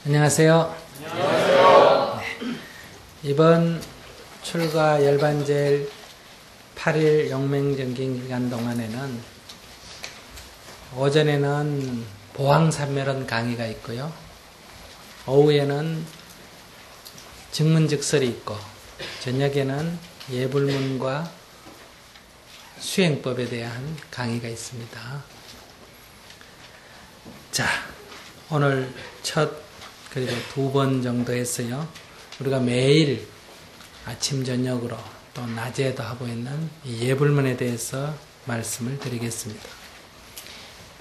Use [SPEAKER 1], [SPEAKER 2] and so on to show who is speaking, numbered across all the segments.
[SPEAKER 1] 안녕하세요.
[SPEAKER 2] 안녕하세요.
[SPEAKER 1] 네. 이번 출가 열반제일 8일 영맹정ging 기간 동안에는 오전에는 보항산멸원 강의가 있고요. 오후에는 증문즉설이 있고 저녁에는 예불문과 수행법에 대한 강의가 있습니다. 자, 오늘 첫 그리고 2번 정도 했어요. 우리가 매일 아침 저녁으로 또 낮에도 하고 있는 이 예불문에 대해서 말씀을 드리겠습니다.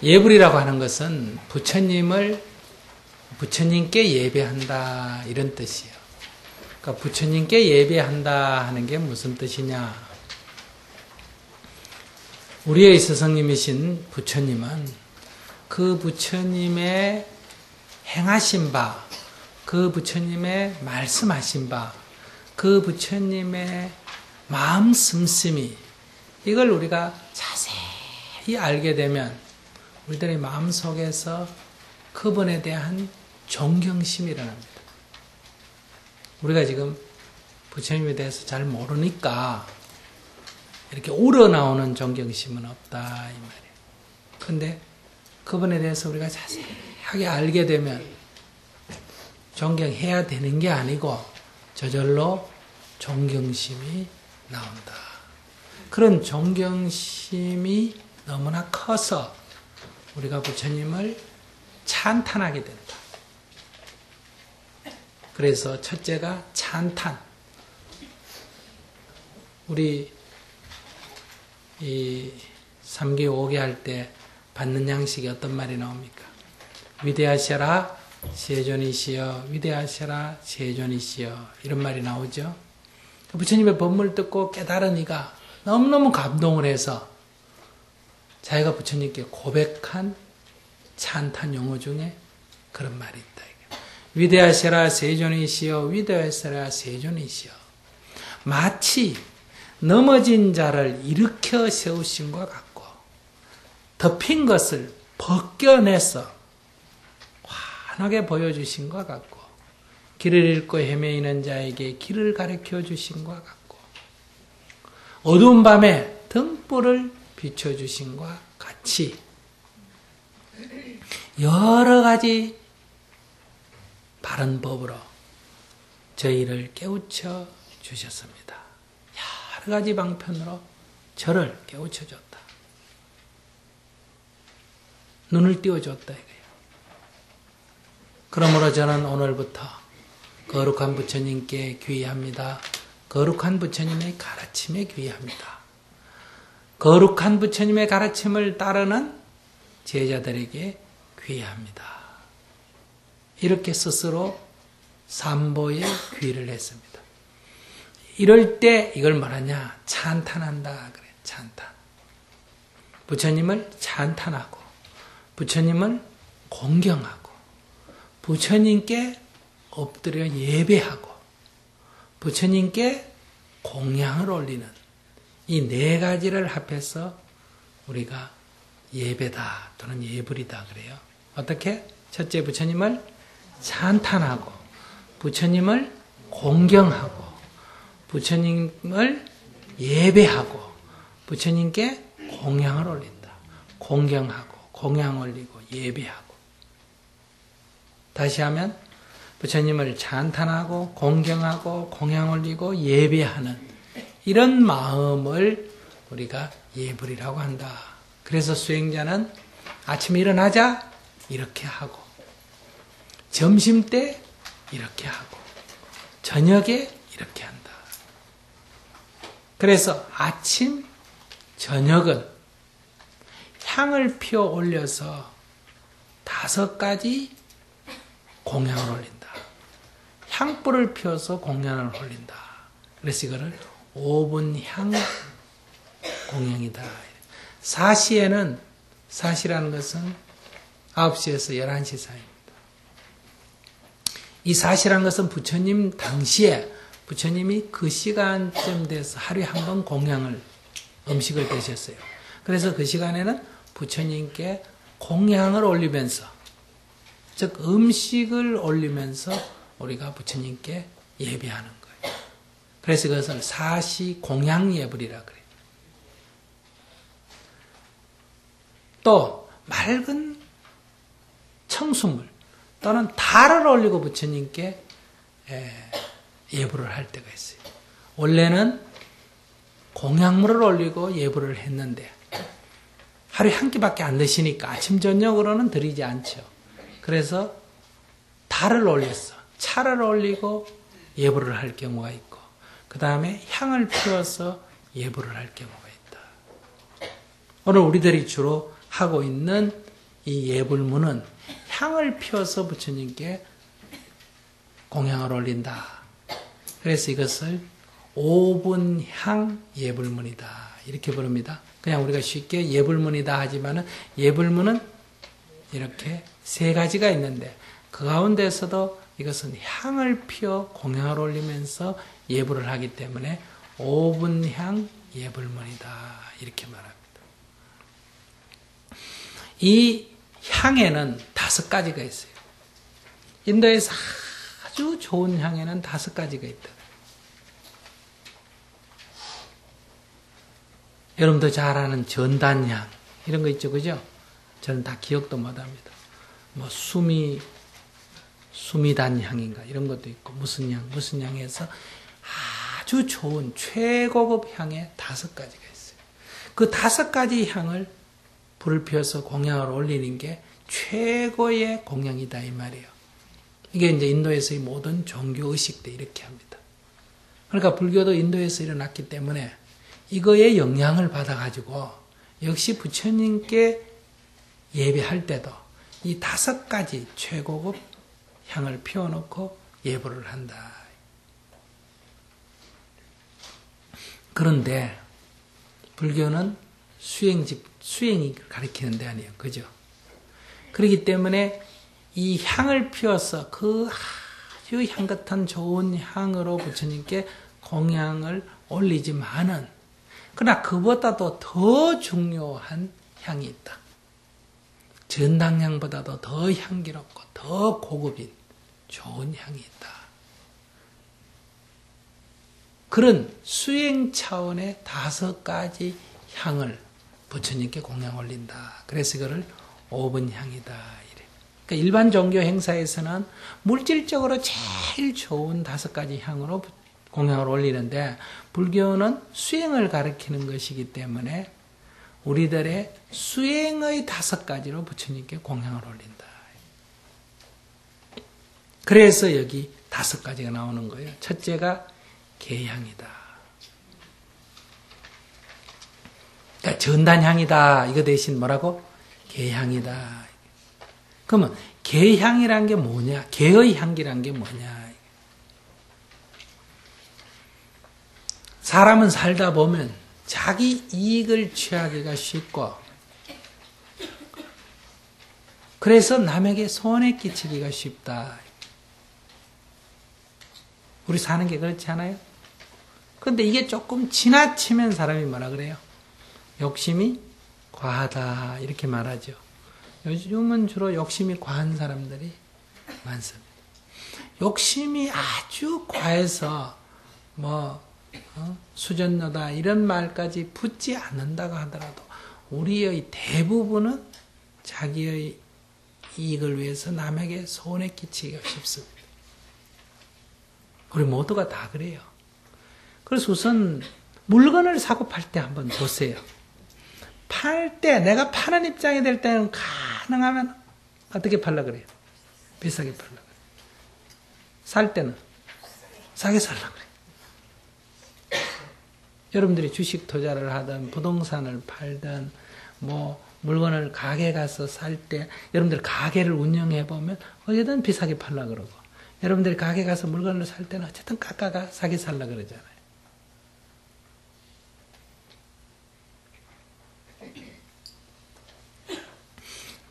[SPEAKER 1] 예불이라고 하는 것은 부처님께 예배한다 이런 뜻이에요. 그러니까 부처님께 예배한다 하는 게 무슨 뜻이냐? 우리의 스승님이신 부처님은 그 부처님의 행하신 바, 그 부처님의 말씀하신 바, 그 부처님의 마음 씀씀이 이걸 우리가 자세히 알게 되면 우리들의 마음속에서 그분에 대한 존경심이 일어납니다. 우리가 지금 부처님에 대해서 잘 모르니까 이렇게 우러나오는 존경심은 없다 이 말이에요. 그런데 그분에 대해서 우리가 자세하게 알게 되면 존경해야 되는 게 아니고 저절로 존경심이 나온다. 그런 존경심이 너무나 커서 우리가 부처님을 찬탄하게 된다. 그래서 첫째가 찬탄. 우리 이 3기 5기 할 때 받는 양식이 어떤 말이 나옵니까? 위대하셔라 세존이시여, 위대하셔라 세존이시여, 이런 말이 나오죠. 부처님의 법문을 듣고 깨달은 이가 너무너무 감동을 해서 자기가 부처님께 고백한 찬탄 용어 중에 그런 말이 있다. 위대하셔라 세존이시여, 위대하셔라 세존이시여. 마치 넘어진 자를 일으켜 세우신 것 같고 덮인 것을 벗겨내서 환하게 보여주신 것 같고 길을 잃고 헤매이는 자에게 길을 가르쳐 주신 것 같고 어두운 밤에 등불을 비춰주신 것 같이 여러 가지 바른 법으로 저희를 깨우쳐 주셨습니다. 여러 가지 방편으로 저를 깨우쳐 줬다. 눈을 띄워줬다 이거예요. 그러므로 저는 오늘부터 거룩한 부처님께 귀의합니다. 거룩한 부처님의 가르침에 귀의합니다. 거룩한 부처님의 가르침을 따르는 제자들에게 귀의합니다. 이렇게 스스로 삼보에 귀의를 했습니다. 이럴 때 이걸 뭐하냐? 찬탄한다 그래. 찬탄. 부처님을 찬탄하고 부처님을 공경하고 부처님께 엎드려 예배하고 부처님께 공양을 올리는 이 4가지를 합해서 우리가 예배다 또는 예불이다 그래요. 어떻게? 첫째 부처님을 찬탄하고 부처님을 공경하고 부처님을 예배하고 부처님께 공양을 올린다. 공경하고 공양 올리고 예배하고. 다시 하면 부처님을 찬탄하고 공경하고 공양 올리고 예배하는 이런 마음을 우리가 예불이라고 한다. 그래서 수행자는 아침에 일어나자 이렇게 하고 점심때 이렇게 하고 저녁에 이렇게 한다. 그래서 아침, 저녁은 향을 피워 올려서 5가지 공양을 올린다. 향불을 피워서 공양을 올린다. 그래서 이거를 5분 향 공양이다. 사시에는, 사시라는 것은 9시에서 11시 사이입니다. 이 사시라는 것은 부처님 당시에 부처님이 그 시간쯤 돼서 하루에 한 번 공양을 음식을 드셨어요. 그래서 그 시간에는 부처님께 공양을 올리면서 즉 음식을 올리면서 우리가 부처님께 예배하는 거예요. 그래서 그것을 사시 공양예불이라 그래요. 또 맑은 청수물 또는 달을 올리고 부처님께 예불을 할 때가 있어요. 원래는 공양물을 올리고 예불을 했는데 하루에 한 끼밖에 안 드시니까 아침 저녁으로는 드리지 않죠. 그래서 달을 올렸어. 차를 올리고 예불을 할 경우가 있고 그 다음에 향을 피워서 예불을 할 경우가 있다. 오늘 우리들이 주로 하고 있는 이 예불문은 향을 피워서 부처님께 공양을 올린다. 그래서 이것을 5분 향 예불문이다. 이렇게 부릅니다. 그냥 우리가 쉽게 예불문이다 하지만은 예불문은 이렇게 세 가지가 있는데 그 가운데서도 이것은 향을 피워 공양을 올리면서 예불을 하기 때문에 5분 향 예불문이다. 이렇게 말합니다. 이 향에는 5가지가 있어요. 인도에서 아주 좋은 향에는 5가지가 있다. 여러분도 잘 아는 전단향 이런 거 있죠, 그죠? 저는 다 기억도 못합니다. 뭐 수미단향인가 이런 것도 있고 무슨 향에서 아주 좋은 최고급 향에 5가지가 있어요. 그 5가지 향을 불을 피워서 공양을 올리는 게 최고의 공양이다 이 말이에요. 이게 이제 인도에서의 모든 종교 의식도 이렇게 합니다. 그러니까 불교도 인도에서 일어났기 때문에 이거에 영향을 받아가지고 역시 부처님께 예배할 때도 이 5가지 최고급 향을 피워놓고 예불을 한다. 그런데 불교는 수행이 가리키는 데 아니에요. 그죠? 그렇기 때문에 이 향을 피워서 그 아주 향긋한 좋은 향으로 부처님께 공양을 올리지만은 그러나 그보다도 더 중요한 향이 있다. 전당향보다도 더 향기롭고 더 고급인 좋은 향이 있다. 그런 수행 차원의 5가지 향을 부처님께 공양 올린다. 그래서 이거를 5분 향이다. 이래. 그러니까 일반 종교 행사에서는 물질적으로 제일 좋은 5가지 향으로 공양을 올리는데 불교는 수행을 가리키는 것이기 때문에 우리들의 수행의 5가지로 부처님께 공양을 올린다. 그래서 여기 5가지가 나오는 거예요. 첫째가 계향이다. 그러니까 전단향이다. 이거 대신 뭐라고? 계향이다. 그러면 계향이란 게 뭐냐? 계의 향기란 게 뭐냐? 사람은 살다 보면 자기 이익을 취하기가 쉽고 그래서 남에게 손해 끼치기가 쉽다. 우리 사는 게 그렇지 않아요? 그런데 이게 조금 지나치면 사람이 뭐라 그래요? 욕심이 과하다 이렇게 말하죠. 요즘은 주로 욕심이 과한 사람들이 많습니다. 욕심이 아주 과해서 수전노다 이런 말까지 붙지 않는다고 하더라도 우리의 대부분은 자기의 이익을 위해서 남에게 손해 끼치기가 쉽습니다. 우리 모두가 다 그래요. 그래서 우선 물건을 사고 팔 때 한번 보세요. 팔 때 내가 파는 입장이 될 때는 가능하면 어떻게 팔라 그래요? 비싸게 팔라 그래요. 살 때는 싸게 살라 그래요. 여러분들이 주식 투자를 하든 부동산을 팔든 물건을 가게 가서 살 때 여러분들 가게를 운영해 보면 어쨌든 비싸게 팔라 그러고 여러분들이 가게 가서 물건을 살 때는 어쨌든 깎아가 싸게 살라 그러잖아요.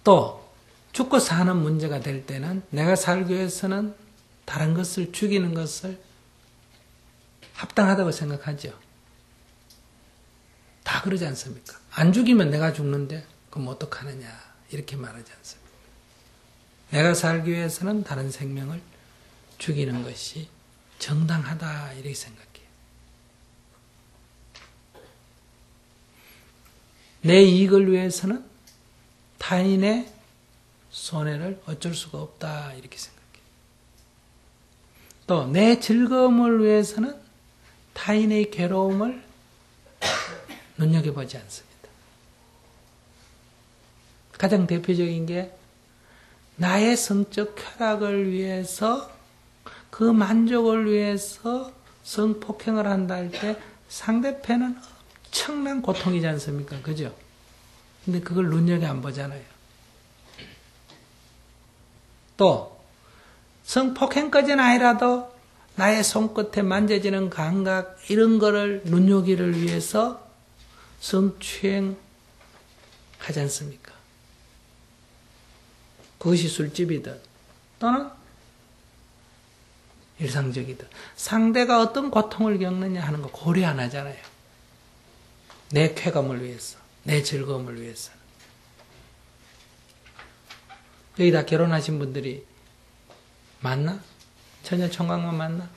[SPEAKER 1] 또 죽고 사는 문제가 될 때는 내가 살기 위해서는 다른 것을 죽이는 것을 합당하다고 생각하죠. 다 그러지 않습니까? 안 죽이면 내가 죽는데 그럼 어떡하느냐 이렇게 말하지 않습니까? 내가 살기 위해서는 다른 생명을 죽이는 것이 정당하다 이렇게 생각해요. 내 이익을 위해서는 타인의 손해를 어쩔 수가 없다 이렇게 생각해요. 또 내 즐거움을 위해서는 타인의 괴로움을 눈여겨보지 않습니다. 가장 대표적인 게 나의 성적 쾌락을 위해서 그 만족을 위해서 성폭행을 한다 할 때 상대편은 엄청난 고통이지 않습니까? 그죠? 근데 그걸 눈여겨 안 보잖아요. 또 성폭행까지는 아니라도 나의 손끝에 만져지는 감각 이런 거를 눈요기를 위해서 성추행 하지 않습니까? 그것이 술집이든 또는 일상적이든 상대가 어떤 고통을 겪느냐 하는 거 고려 안 하잖아요. 내 쾌감을 위해서, 내 즐거움을 위해서. 여기 다 결혼하신 분들이 맞나? 처녀 총각만 맞나?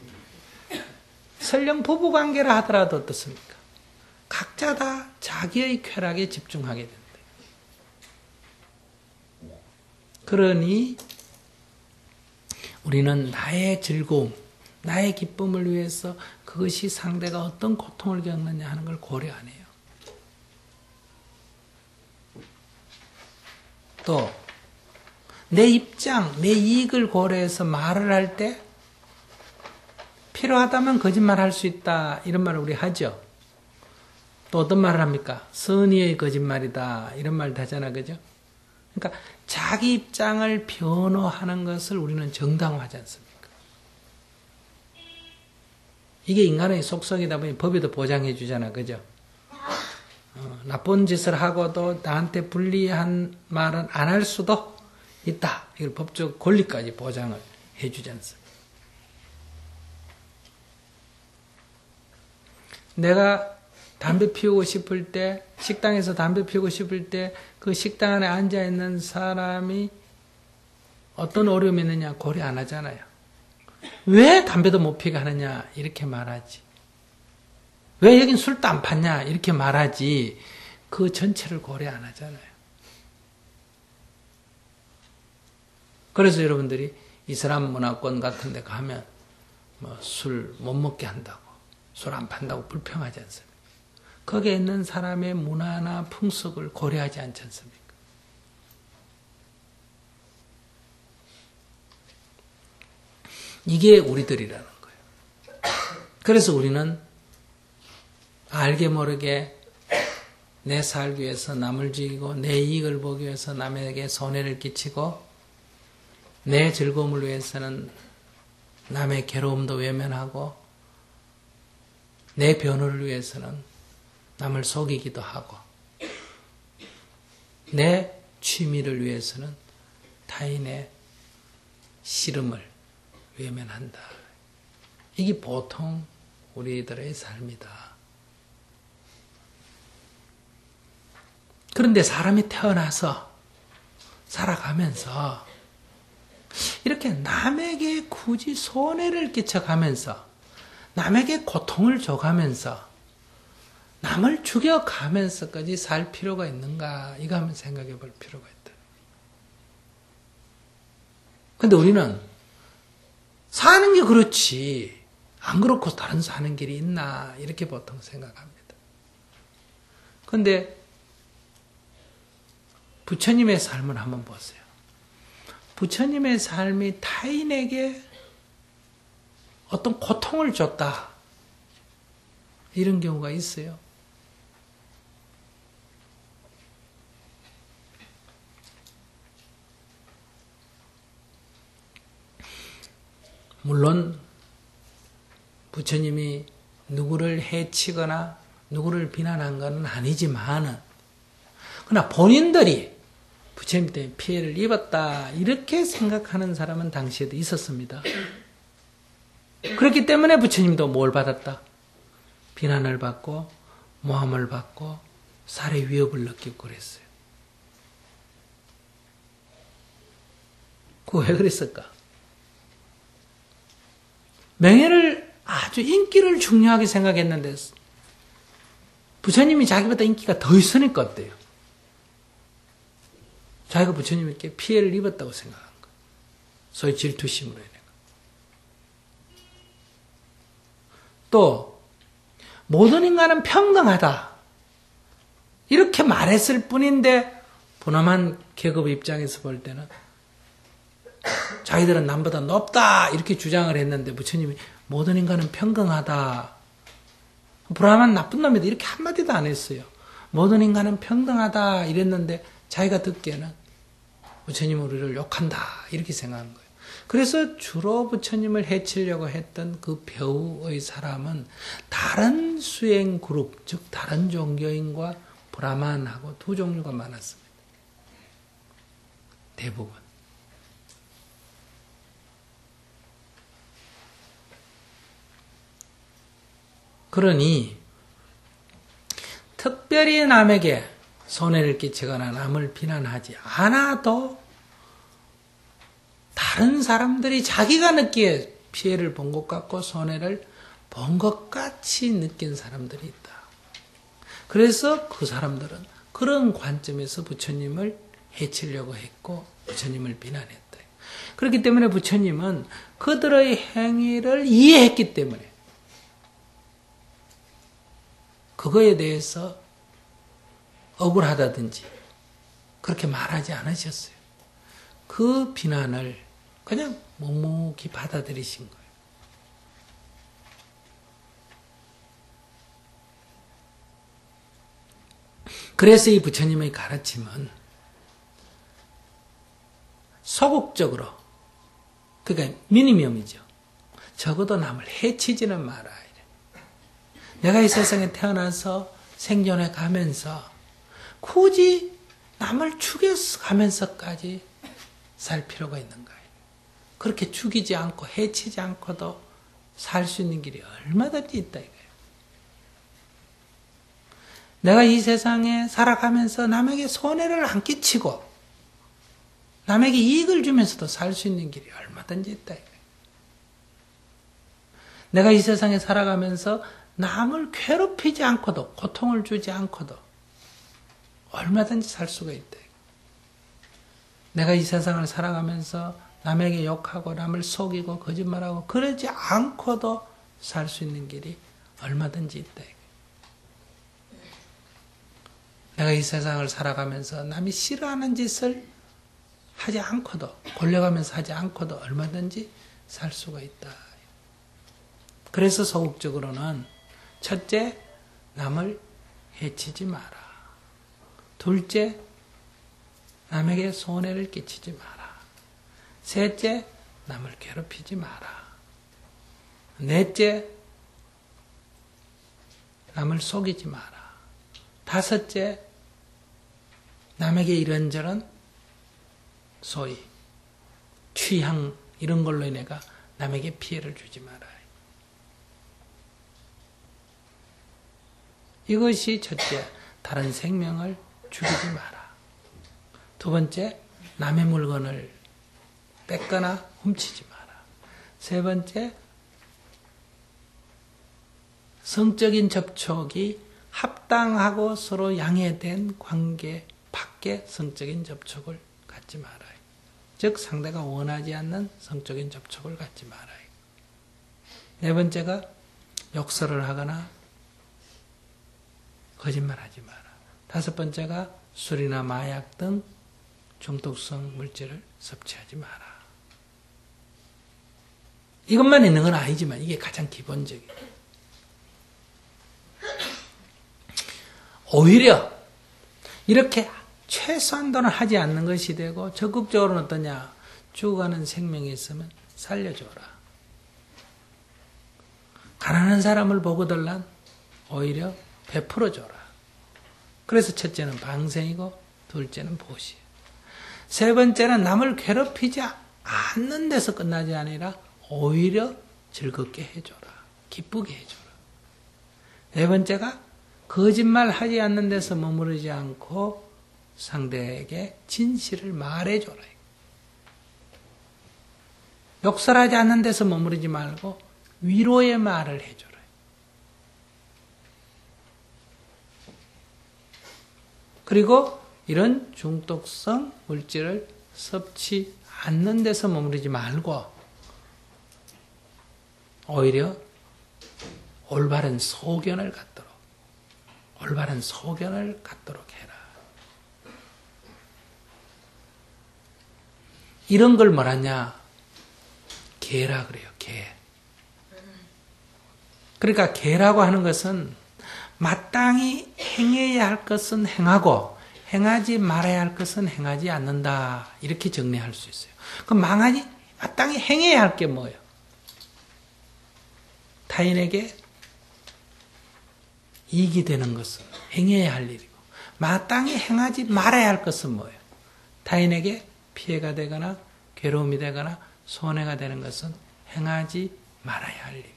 [SPEAKER 1] 설령 부부관계라 하더라도 어떻습니까? 각자 다 자기의 쾌락에 집중하게 된다. 그러니 우리는 나의 즐거움, 나의 기쁨을 위해서 그것이 상대가 어떤 고통을 겪느냐 하는 걸 고려 안 해요. 또 내 입장, 내 이익을 고려해서 말을 할 때 필요하다면 거짓말 할 수 있다 이런 말을 우리 하죠. 또 어떤 말을 합니까? 선의의 거짓말이다 이런 말도 하잖아, 그죠? 그러니까 자기 입장을 변호하는 것을 우리는 정당화하지 않습니까? 이게 인간의 속성이다 보니 법에도 보장해 주잖아, 그죠? 나쁜 짓을 하고도 나한테 불리한 말은 안 할 수도 있다. 이걸 법적 권리까지 보장을 해 주지 않습니까? 내가 담배 피우고 싶을 때, 식당에서 담배 피우고 싶을 때 그 식당 안에 앉아 있는 사람이 어떤 어려움이 있느냐 고려 안 하잖아요. 왜 담배도 못 피게 하느냐 이렇게 말하지. 왜 여긴 술도 안 팠냐 이렇게 말하지. 그 전체를 고려 안 하잖아요. 그래서 여러분들이 이슬람 문화권 같은 데 가면 술 못 먹게 한다고, 술 안 판다고 불평하지 않습니까? 거기에 있는 사람의 문화나 풍속을 고려하지 않지 않습니까? 이게 우리들이라는 거예요. 그래서 우리는 알게 모르게 내 살기 위해서 남을 죽이고 내 이익을 보기 위해서 남에게 손해를 끼치고 내 즐거움을 위해서는 남의 괴로움도 외면하고 내 변호를 위해서는 남을 속이기도 하고 내 취미를 위해서는 타인의 싫음을 외면한다. 이게 보통 우리들의 삶이다. 그런데 사람이 태어나서 살아가면서 이렇게 남에게 굳이 손해를 끼쳐가면서 남에게 고통을 줘가면서 남을 죽여가면서까지 살 필요가 있는가 이거 한번 생각해 볼 필요가 있다. 근데 우리는 사는 게 그렇지 안 그렇고 다른 사는 길이 있나 이렇게 보통 생각합니다. 근데 부처님의 삶을 한번 보세요. 부처님의 삶이 타인에게 어떤 고통을 줬다. 이런 경우가 있어요. 물론 부처님이 누구를 해치거나 누구를 비난한 건 아니지만 그러나 본인들이 부처님 때문에 피해를 입었다 이렇게 생각하는 사람은 당시에도 있었습니다. 그렇기 때문에 부처님도 뭘 받았다? 비난을 받고 모함을 받고 살해 위협을 느끼고 그랬어요. 그거 왜 그랬을까? 명예를 아주 인기를 중요하게 생각했는데 부처님이 자기보다 인기가 더 있으니까 어때요? 자기가 부처님께 피해를 입었다고 생각한 거예요. 소위 질투심으로 인해. 또 모든 인간은 평등하다 이렇게 말했을 뿐인데 분함한 계급 입장에서 볼 때는 자기들은 남보다 높다 이렇게 주장을 했는데 부처님이 모든 인간은 평등하다. 불안한 나쁜 놈이다 이렇게 한마디도 안 했어요. 모든 인간은 평등하다 이랬는데 자기가 듣기에는 부처님은 우리를 욕한다 이렇게 생각한 거예요. 그래서 주로 부처님을 해치려고 했던 그 배우의 사람은 다른 수행 그룹, 즉 다른 종교인과 브라만하고 두 종류가 많았습니다. 대부분. 그러니 특별히 남에게 손해를 끼치거나 남을 비난하지 않아도 다른 사람들이 자기가 느끼기에 피해를 본 것 같고 손해를 본 것 같이 느낀 사람들이 있다. 그래서 그 사람들은 그런 관점에서 부처님을 해치려고 했고 부처님을 비난했다. 그렇기 때문에 부처님은 그들의 행위를 이해했기 때문에 그거에 대해서 억울하다든지 그렇게 말하지 않으셨어요. 그 비난을 그냥 묵묵히 받아들이신 거예요. 그래서 이 부처님의 가르침은 소극적으로, 그러니까 미니멈이죠. 적어도 남을 해치지는 마라. 내가 이 세상에 태어나서 생존해 가면서 굳이 남을 죽여가면서까지 살 필요가 있는 거예요. 그렇게 죽이지 않고 해치지 않고도 살 수 있는 길이 얼마든지 있다 이거예요. 내가 이 세상에 살아가면서 남에게 손해를 안 끼치고 남에게 이익을 주면서도 살 수 있는 길이 얼마든지 있다 이거예요. 내가 이 세상에 살아가면서 남을 괴롭히지 않고도 고통을 주지 않고도 얼마든지 살 수가 있다. 내가 이 세상을 살아가면서 남에게 욕하고 남을 속이고 거짓말하고 그러지 않고도 살 수 있는 길이 얼마든지 있다. 내가 이 세상을 살아가면서 남이 싫어하는 짓을 하지 않고도 골려가면서 하지 않고도 얼마든지 살 수가 있다. 그래서 소극적으로는 첫째, 남을 해치지 마라. 둘째, 남에게 손해를 끼치지 마라. 셋째, 남을 괴롭히지 마라. 넷째, 남을 속이지 마라. 다섯째, 남에게 이런저런 소위 취향 이런 걸로 인해가 남에게 피해를 주지 마라. 이것이 첫째, 다른 생명을 죽이지 마라. 두 번째, 남의 물건을 뺏거나 훔치지 마라. 세 번째, 성적인 접촉이 합당하고 서로 양해된 관계 밖에 성적인 접촉을 갖지 마라. 즉 상대가 원하지 않는 성적인 접촉을 갖지 마라. 네 번째가 욕설을 하거나 거짓말하지 마라. 다섯 번째가 술이나 마약 등 중독성 물질을 섭취하지 마라. 이것만 있는 건 아니지만 이게 가장 기본적이에요. 오히려 이렇게 최소한도는 하지 않는 것이 되고 적극적으로는 어떠냐? 죽어가는 생명이 있으면 살려줘라. 가난한 사람을 보고들란 오히려 베풀어줘라. 그래서 첫째는 방생이고 둘째는 보시예요. 세 번째는 남을 괴롭히지 않는 데서 끝나지 아니라 오히려 즐겁게 해줘라. 기쁘게 해줘라. 네 번째가 거짓말하지 않는 데서 머무르지 않고 상대에게 진실을 말해줘라. 욕설하지 않는 데서 머무르지 말고 위로의 말을 해줘라. 그리고 이런 중독성 물질을 섭취 않는 데서 머무르지 말고 오히려 올바른 소견을 갖도록 해라. 이런 걸 뭐라냐? 계라 그래요. 계. 그러니까 계라고 하는 것은 마땅히 행해야 할 것은 행하고 행하지 말아야 할 것은 행하지 않는다. 이렇게 정리할 수 있어요. 그럼 마땅히 행해야 할 게 뭐예요? 타인에게 이익이 되는 것은 행해야 할 일이고 마땅히 행하지 말아야 할 것은 뭐예요? 타인에게 피해가 되거나 괴로움이 되거나 손해가 되는 것은 행하지 말아야 할 일이다.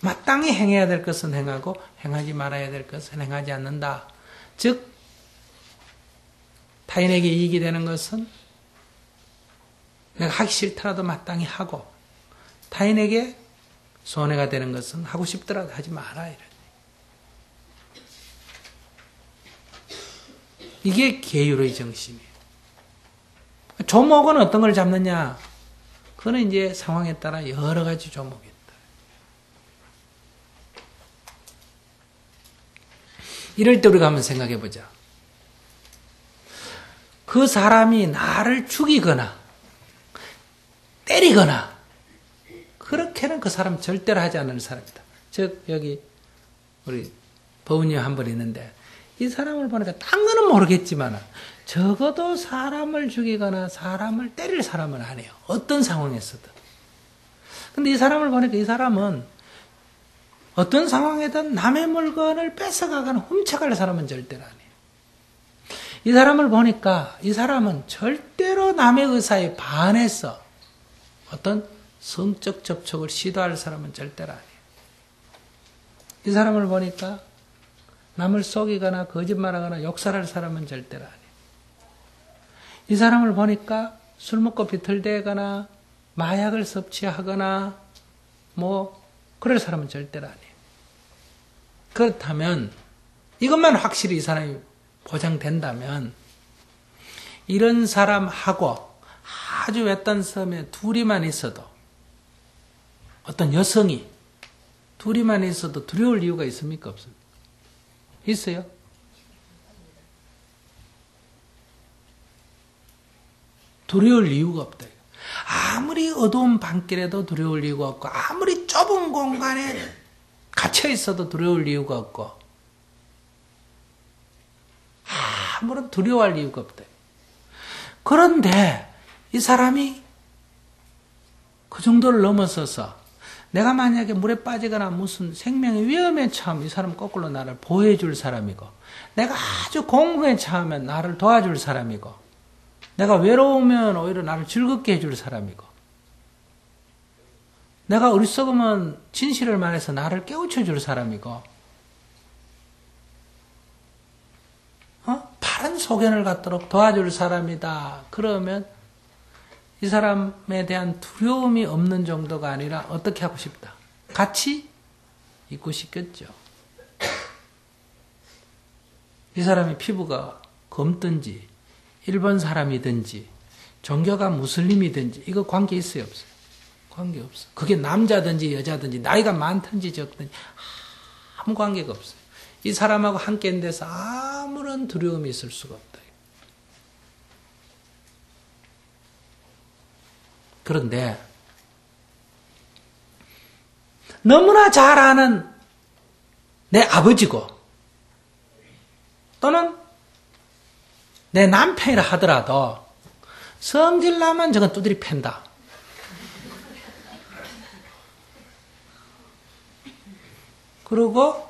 [SPEAKER 1] 마땅히 행해야 될 것은 행하고 행하지 말아야 될 것은 행하지 않는다. 즉 타인에게 이익이 되는 것은 내가 하기 싫더라도 마땅히 하고 타인에게 손해가 되는 것은 하고 싶더라도 하지 마라. 이런. 이게 계율의 정신이에요. 조목은 어떤 걸 잡느냐? 그거는 이제 상황에 따라 여러 가지 조목이 있다. 이럴 때 우리가 한번 생각해 보자. 그 사람이 나를 죽이거나 때리거나 그렇게는 그 사람 절대로 하지 않는 사람이다. 즉 여기 우리 버운이 한 분 있는데 이 사람을 보니까 딴 거는 모르겠지만 적어도 사람을 죽이거나 사람을 때릴 사람은 안 해요. 어떤 상황에서든. 근데 이 사람을 보니까 이 사람은 어떤 상황에든 남의 물건을 뺏어가거나 훔쳐갈 사람은 절대로 안 해요. 이 사람을 보니까 이 사람은 절대로 남의 의사에 반해서 어떤 성적 접촉을 시도할 사람은 절대로 안 해요. 이 사람을 보니까 남을 속이거나 거짓말하거나 욕설할 사람은 절대로 안 해요. 이 사람을 보니까 술 먹고 비틀대거나 마약을 섭취하거나 그럴 사람은 절대로 안 해요. 그렇다면 이것만 확실히 이 사람이 보장된다면 이런 사람하고 아주 외딴 섬에 둘이만 있어도 어떤 여성이 둘이만 있어도 두려울 이유가 있습니까? 없습니까? 있어요? 두려울 이유가 없다. 아무리 어두운 밤길에도 두려울 이유가 없고 아무리 좁은 공간에 갇혀 있어도 두려울 이유가 없고 아무런 두려워할 이유가 없다. 그런데 이 사람이 그 정도를 넘어서서 내가 만약에 물에 빠지거나 무슨 생명의 위험에 처하면 이 사람은 거꾸로 나를 보호해 줄 사람이고 내가 아주 공경에 처하면 나를 도와줄 사람이고 내가 외로우면 오히려 나를 즐겁게 해줄 사람이고 내가 어리석으면 진실을 말해서 나를 깨우쳐 줄 사람이고 바른 소견을 갖도록 도와줄 사람이다. 그러면 이 사람에 대한 두려움이 없는 정도가 아니라 어떻게 하고 싶다? 같이 있고 싶겠죠. 이 사람이 피부가 검든지 일본 사람이든지 종교가 무슬림이든지 이거 관계 있어요? 없어요? 관계 없어요. 그게 남자든지 여자든지 나이가 많든지 적든지 아무 관계가 없어요. 이 사람하고 함께 있는 데서 아무런 두려움이 있을 수가 없다. 그런데 너무나 잘 아는 내 아버지고 또는 내 남편이라 하더라도 성질나면 저건 두드리 팬다. 그리고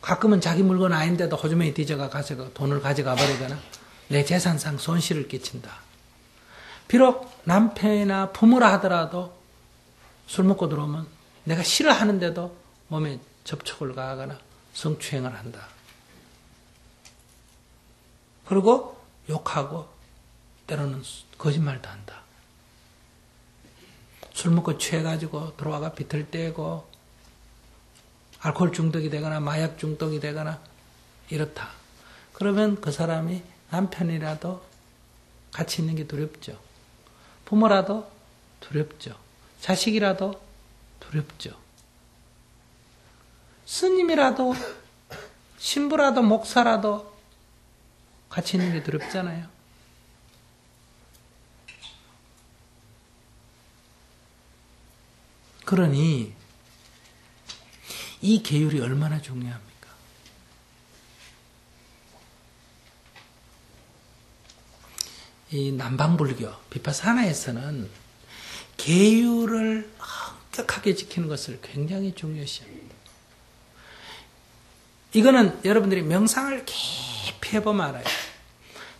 [SPEAKER 1] 가끔은 자기 물건 아닌데도 호주머니 뒤져가 가서 돈을 가져가 버리거나 내 재산상 손실을 끼친다. 비록 남편이나 부모라 하더라도 술 먹고 들어오면 내가 싫어하는데도 몸에 접촉을 가하거나 성추행을 한다. 그리고 욕하고 때로는 거짓말도 한다. 술 먹고 취해가지고 들어와가 비틀대고 알코올 중독이 되거나 마약 중독이 되거나 이렇다. 그러면 그 사람이 남편이라도 같이 있는 게 두렵죠. 부모라도 두렵죠. 자식이라도 두렵죠. 스님이라도 신부라도 목사라도 같이 있는 게 두렵잖아요. 그러니 이 계율이 얼마나 중요합니까? 이 남방불교, 비파사나에서는 계율을 엄격하게 지키는 것을 굉장히 중요시합니다. 이거는 여러분들이 명상을 깊이 해보면 알아요.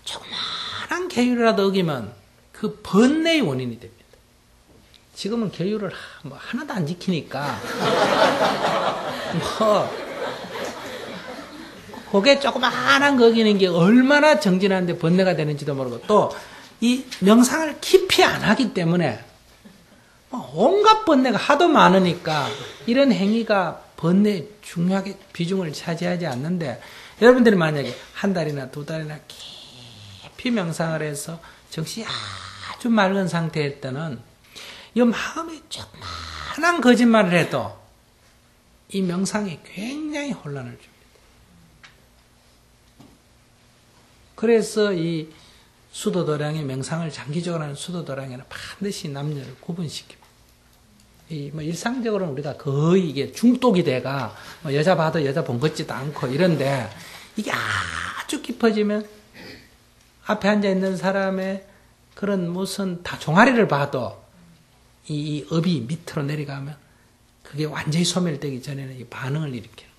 [SPEAKER 1] 조그마한 계율이라도 어기면 그 번뇌의 원인이 됩니다. 지금은 계율을 뭐 하나도 안 지키니까 그게 조그마한 거 어기는 게 얼마나 정진하는데 번뇌가 되는지도 모르고 또 이 명상을 깊이 안 하기 때문에 온갖 번뇌가 하도 많으니까 이런 행위가 번뇌에 중요하게 비중을 차지하지 않는데 여러분들이 만약에 한 달이나 두 달이나 깊이 명상을 해서 정신이 아주 맑은 상태일 때는 이 마음이 조그만한 거짓말을 해도 이 명상이 굉장히 혼란을 줍니다. 그래서 이 수도도량의 명상을 장기적으로 하는 수도도량에는 반드시 남녀를 구분시킵니다. 뭐 일상적으로는 우리가 거의 이게 중독이 돼가 여자 봐도 여자 본 것 같지도 않고 이런데 이게 아주 깊어지면 앞에 앉아 있는 사람의 그런 무슨 다 종아리를 봐도 이 업이 밑으로 내려가면 그게 완전히 소멸되기 전에는 이 반응을 일으키는 거예요.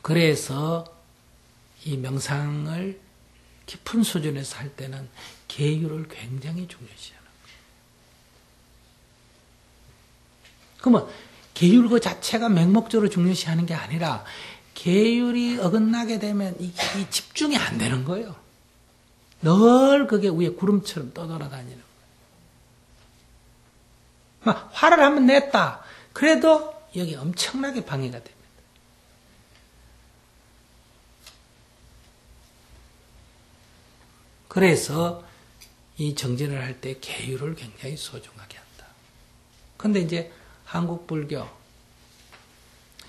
[SPEAKER 1] 그래서 이 명상을 깊은 수준에서 할 때는 계율을 굉장히 중요시하는 거예요. 그러면 계율 그 자체가 맹목적으로 중요시하는 게 아니라 계율이 어긋나게 되면 이 집중이 안 되는 거예요. 늘 그게 위에 구름처럼 떠돌아다니는 거예요. 막 화를 한번 냈다. 그래도 여기 엄청나게 방해가 됩니다. 그래서 이 정진을 할 때 계율을 굉장히 소중하게 한다. 그런데 이제 한국 불교,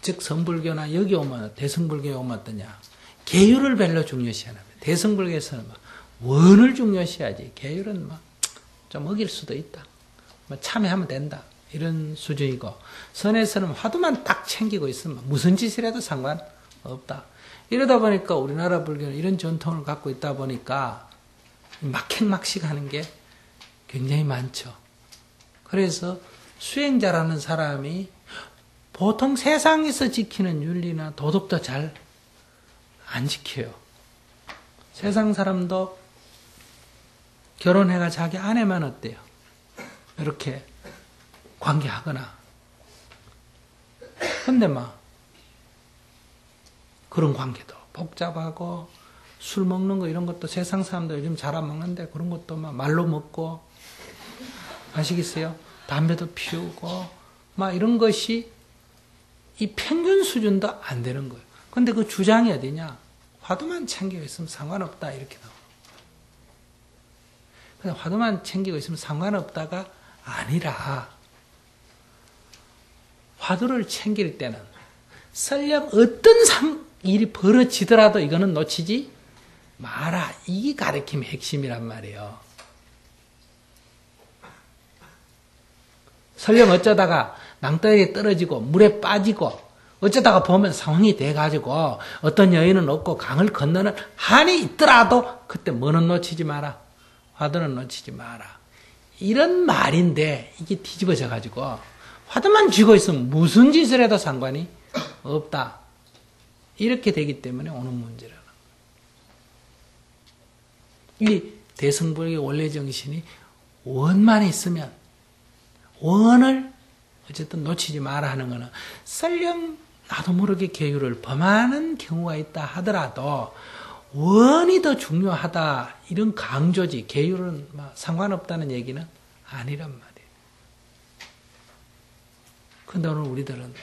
[SPEAKER 1] 즉 성불교나 여기 오면 대승불교에 오면 어떠냐? 계율을 별로 중요시하는 거예요. 대승불교에서는 막 원을 중요시하지 계율은 막 좀 어길 수도 있다. 참여하면 된다. 이런 수준이고 선에서는 화두만 딱 챙기고 있으면 무슨 짓을 해도 상관없다. 이러다 보니까 우리나라 불교는 이런 전통을 갖고 있다 보니까 막행막식 하는 게 굉장히 많죠. 그래서 수행자라는 사람이 보통 세상에서 지키는 윤리나 도덕도 잘 안 지켜요. 세상 사람도 결혼해가 자기 아내만 어때요? 이렇게 관계하거나. 근데 막 그런 관계도 복잡하고 술 먹는 거 이런 것도 세상 사람들 요즘 잘 안 먹는데 그런 것도 막 말로 먹고 아시겠어요? 담배도 피우고 막 이런 것이 이 평균 수준도 안 되는 거예요. 근데 그 주장이 어디냐? 화두만 챙기고 있으면 상관없다 이렇게 나와요. 근데 화두만 챙기고 있으면 상관없다가 아니라 화두를 챙길 때는 설령 어떤 일이 벌어지더라도 이거는 놓치지 마라. 이게 가르침의 핵심이란 말이에요. 설령 어쩌다가 낭떠러지에 떨어지고 물에 빠지고 어쩌다가 보면 상황이 돼가지고 어떤 여인은 없고 강을 건너는 한이 있더라도 그때 뭐는 놓치지 마라. 화두는 놓치지 마라. 이런 말인데 이게 뒤집어져가지고 화두만 쥐고 있으면 무슨 짓을 해도 상관이 없다. 이렇게 되기 때문에 오는 문제라는 거예요. 이 대승불교의 원래 정신이 원만 있으면 원을 어쨌든 놓치지 마라 하는 거는 설령 나도 모르게 계율을 범하는 경우가 있다 하더라도 원이 더 중요하다 이런 강조지 계율은 상관없다는 얘기는 아니란 말이에요. 그런데 오늘 우리들은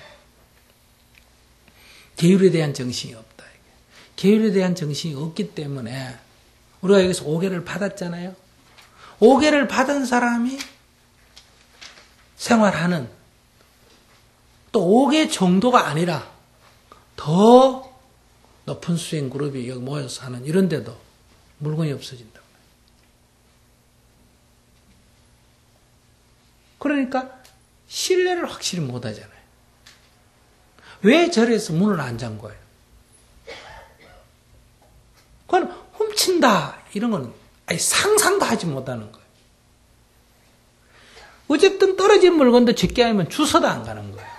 [SPEAKER 1] 계율에 대한 정신이 없다. 계율에 대한 정신이 없기 때문에 우리가 여기서 5개를 받았잖아요. 5개를 받은 사람이 생활하는 또 5개 정도가 아니라 더 높은 수행 그룹이 여기 모여서 하는 이런데도 물건이 없어진다. 그러니까 신뢰를 확실히 못 하잖아요. 왜 절에서 문을 안 잠궈요? 그건 훔친다 이런 거는 아니 상상도 하지 못하는 거예요. 어쨌든 떨어진 물건도 짓게 하면 주워도 안 가는 거예요.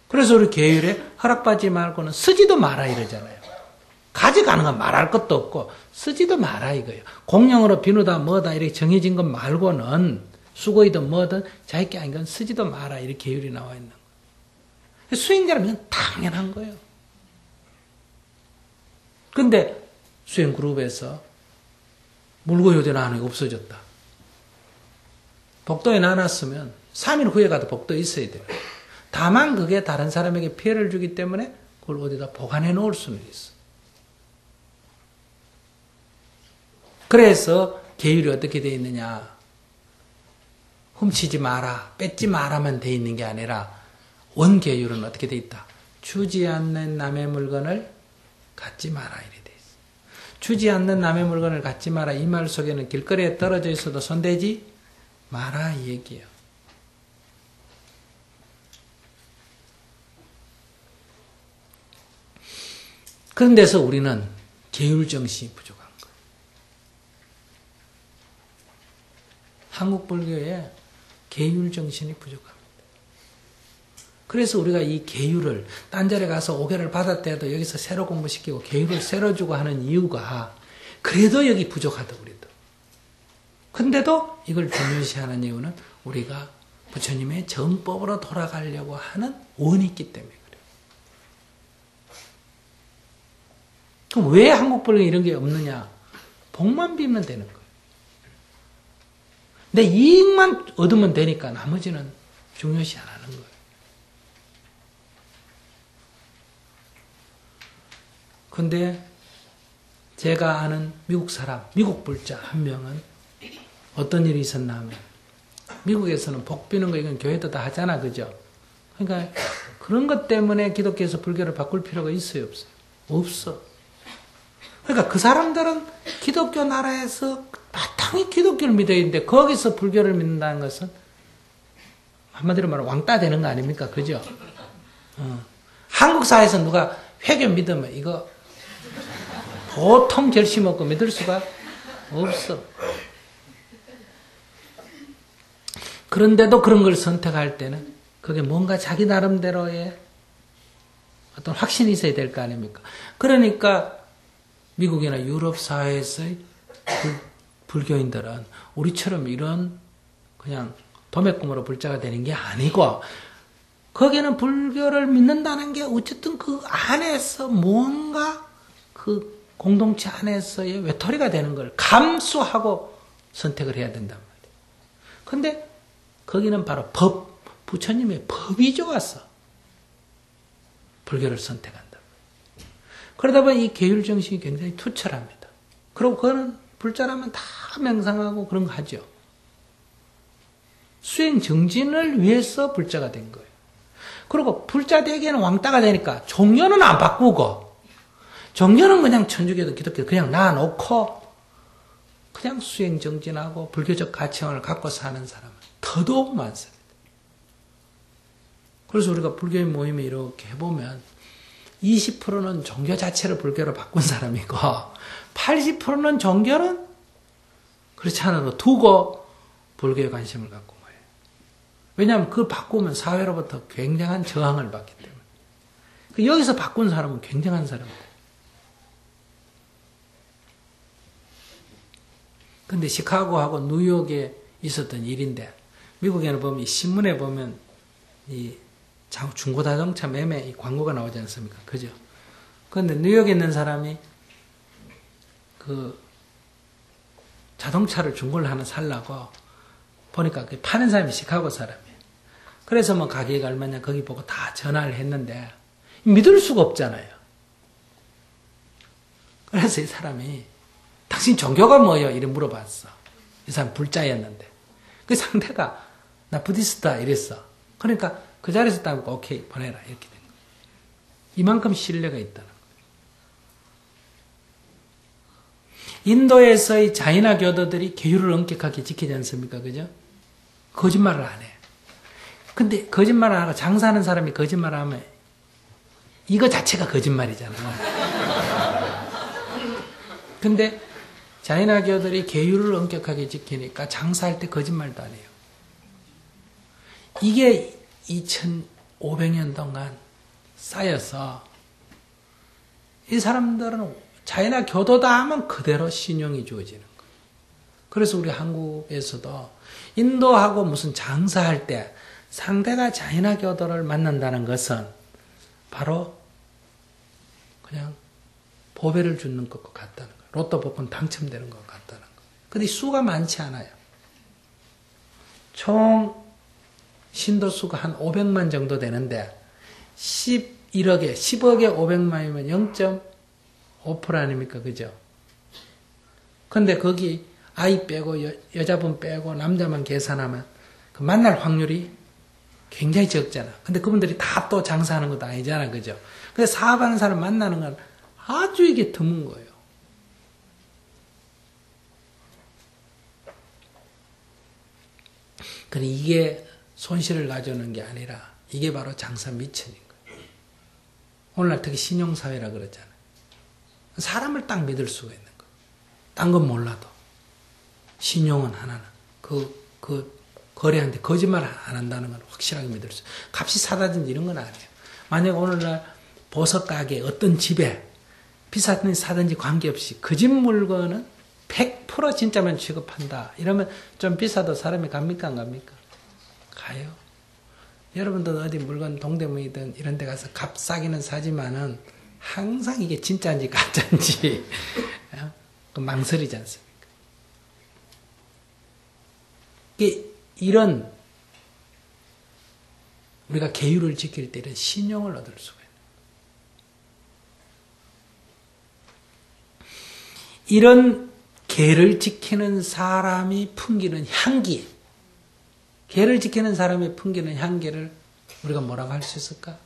[SPEAKER 1] 그래서 우리 계율에 허락받지 말고는 쓰지도 마라 이러잖아요. 가져가는 건 말할 것도 없고 쓰지도 마라 이거예요. 공용으로 비누다 뭐다 이렇게 정해진 것 말고는 수고이든 뭐든 자기게 아닌 건 쓰지도 마라 이렇게 계율이 나와 있는 거예요. 수행자라면 이건 당연한 거예요. 근데 수행 그룹에서 물고요대 나누는 게 없어졌다. 복도에 나눴으면 3일 후에 가도 복도에 있어야 돼요. 다만 그게 다른 사람에게 피해를 주기 때문에 그걸 어디다 보관해 놓을 수는 있어. 그래서 계율이 어떻게 되어 있느냐. 훔치지 마라, 뺏지 마라만 되어 있는 게 아니라 원계율은 어떻게 되어 있다. 주지 않는 남의 물건을 갖지 마라 이렇게 되어 있어. 주지 않는 남의 물건을 갖지 마라 이 말 속에는 길거리에 떨어져 있어도 손대지 마라 이 얘기예요. 그런 데서 우리는 계율정신이 부족한 거예요. 한국 불교에 계율정신이 부족합니다. 그래서 우리가 이 계율을 딴 자리에 가서 5개를 받았대도 여기서 새로 공부시키고 계율을 새로 주고 하는 이유가 그래도 여기 부족하다 우리도. 근데도 이걸 중요시하는 이유는 우리가 부처님의 정법으로 돌아가려고 하는 원이 있기 때문에 그래요. 그럼 왜 한국 불교에 이런 게 없느냐? 복만 빌면 되는 거예요. 내 이익만 얻으면 되니까 나머지는 중요시 안 하는 거예요. 근데 제가 아는 미국 사람, 미국 불자 한 명은 어떤 일이 있었나 하면 미국에서는 복 비는 거 이건 교회도 다 하잖아. 그죠? 그러니까 그런 것 때문에 기독교에서 불교를 바꿀 필요가 있어요? 없어요? 없어. 그러니까 그 사람들은 기독교 나라에서 바탕이 기독교를 믿어야 되는데 거기서 불교를 믿는다는 것은 한마디로 말하면 왕따 되는 거 아닙니까? 그죠? 한국 사회에서 누가 회교 믿으면 이거 보통 결심 없고 믿을 수가 없어. 그런데도 그런 걸 선택할 때는 그게 뭔가 자기 나름대로의 어떤 확신이 있어야 될 거 아닙니까? 그러니까 미국이나 유럽 사회에서의 불교인들은 우리처럼 이런 그냥 도매꿈으로 불자가 되는 게 아니고 거기는 불교를 믿는다는 게 어쨌든 그 안에서 뭔가 그 공동체 안에서의 외톨이가 되는 걸 감수하고 선택을 해야 된단 말이에요. 근데 거기는 바로 법, 부처님의 법이 좋아서 불교를 선택한다. 그러다 보니 이 계율정신이 굉장히 투철합니다. 그리고 그거는 불자라면 다 명상하고 그런 거 하죠. 수행 정진을 위해서 불자가 된 거예요. 그리고 불자 되기에는 왕따가 되니까 종교는 안 바꾸고 종교는 그냥 천주교도 기독교도 그냥 놔놓고 그냥 수행 정진하고 불교적 가치관을 갖고 사는 사람은 더더욱 많습니다. 그래서 우리가 불교의 모임에 이렇게 해보면 20%는 종교 자체를 불교로 바꾼 사람이고 80%는 종교는 그렇지 않아도 두고 불교에 관심을 갖고 모여요. 왜냐하면 그 바꾸면 사회로부터 굉장한 저항을 받기 때문에. 여기서 바꾼 사람은 굉장한 사람이에요. 근데 시카고하고 뉴욕에 있었던 일인데 미국에는 보면 이 신문에 보면 이 중고자동차 매매 이 광고가 나오지 않습니까? 그죠? 그런데 뉴욕에 있는 사람이 그 자동차를 중고를 하나 살라고 보니까 그 파는 사람이 시카고 사람이에요. 그래서 뭐 가격이 얼마냐 거기 보고 다 전화를 했는데 믿을 수가 없잖아요. 그래서 이 사람이 당신 종교가 뭐예요? 이래 물어봤어. 이 사람 불자였는데 그 상대가 나 부디스트다 이랬어. 그러니까 그 자리에서 따고 오케이 보내라 이렇게 된 거예요. 이만큼 신뢰가 있다는 거예요. 인도에서의 자이나 교도들이 계율을 엄격하게 지키지 않습니까? 그죠? 거짓말을 안 해. 근데 거짓말을 하고 장사하는 사람이 거짓말을 하면 이거 자체가 거짓말이잖아. 근데 자이나 교들이 계율을 엄격하게 지키니까 장사할 때 거짓말도 안 해요. 이게 2500년 동안 쌓여서 이 사람들은 자이나 교도다 하면 그대로 신용이 주어지는 거예요. 그래서 우리 한국에서도 인도하고 무슨 장사할 때 상대가 자이나 교도를 만난다는 것은 바로 그냥 보배를 주는 것과 같다는 거예요. 로또 복권 당첨되는 것 같다는 거예요. 근데 수가 많지 않아요. 총 신도수가 한 500만 정도 되는데 11억에 10억에 500만이면 0.5% 아닙니까? 그죠? 근데 거기 아이 빼고 여자분 빼고 남자만 계산하면 그 만날 확률이 굉장히 적잖아. 근데 그분들이 다 또 장사하는 것도 아니잖아. 그죠? 근데 사업하는 사람 만나는 건 아주 이게 드문 거예요. 그래 이게 손실을 가져오는 게 아니라 이게 바로 장사 미천인 거예요. 오늘날 특히 신용사회라 그러잖아요. 사람을 딱 믿을 수가 있는 거예요. 딴 건 몰라도. 신용은 하나는. 거래한테 거짓말 안 한다는 건 확실하게 믿을 수 있어요. 값이 사다든지 이런 건 아니에요. 만약 오늘날 보석 가게 어떤 집에 비싸든지 사든지 관계없이 그 집 물건은 100% 진짜만 취급한다. 이러면 좀 비싸도 사람이 갑니까? 안 갑니까? 가요. 여러분도 어디 물건 동대문이든 이런 데 가서 값 싸기는 사지만은 항상 이게 진짜인지 가짜인지 망설이지 않습니까? 이런 우리가 계율을 지킬 때 이런 신용을 얻을 수가 있는 이런 계를 지키는 사람이 풍기는 향기, 계를 지키는 사람이 풍기는 향기를 우리가 뭐라고 할 수 있을까?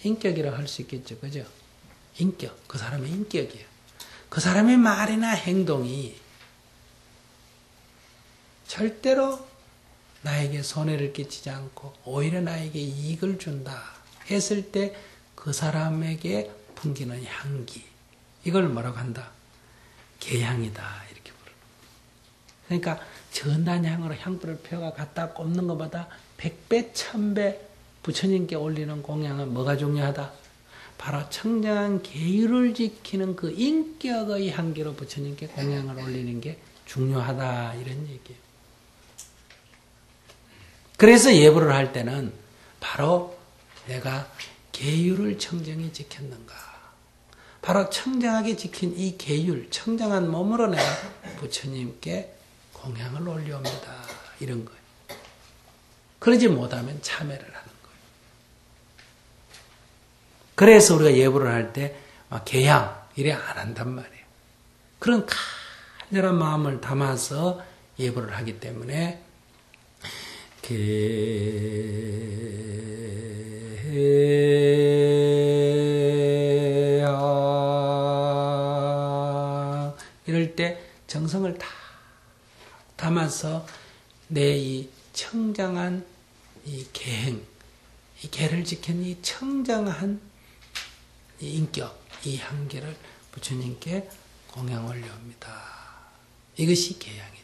[SPEAKER 1] 인격이라고 할 수 있겠죠. 그죠? 인격. 그 사람의 인격이에요. 그 사람의 말이나 행동이 절대로 나에게 손해를 끼치지 않고 오히려 나에게 이익을 준다 했을 때 그 사람에게 풍기는 향기. 이걸 뭐라고 한다? 계향이다. 이렇게 부르는 거예요. 그러니까 전단향으로 향불을 펴가 갖다 꼽는 것보다 100배, 1000배 부처님께 올리는 공양은 뭐가 중요하다? 바로 청정한 계율을 지키는 그 인격의 향기로 부처님께 공양을 올리는 게 중요하다. 이런 얘기예요. 그래서 예불을 할 때는 바로 내가 계율을 청정히 지켰는가. 바로 청정하게 지킨 이 계율, 청정한 몸으로 내가 부처님께 공양을 올려옵니다. 이런 거예요. 그러지 못하면 참회를 하는 거예요. 그래서 우리가 예불을 할 때 계양 이래 안 한단 말이에요. 그런 간절한 마음을 담아서 예불을 하기 때문에 이럴 때 정성을 다 담아서 내 이 청정한 이 계행, 이 계를 지킨 이 청정한 이 인격, 이 향기를 부처님께 공양 올려옵니다. 이것이 계양이다.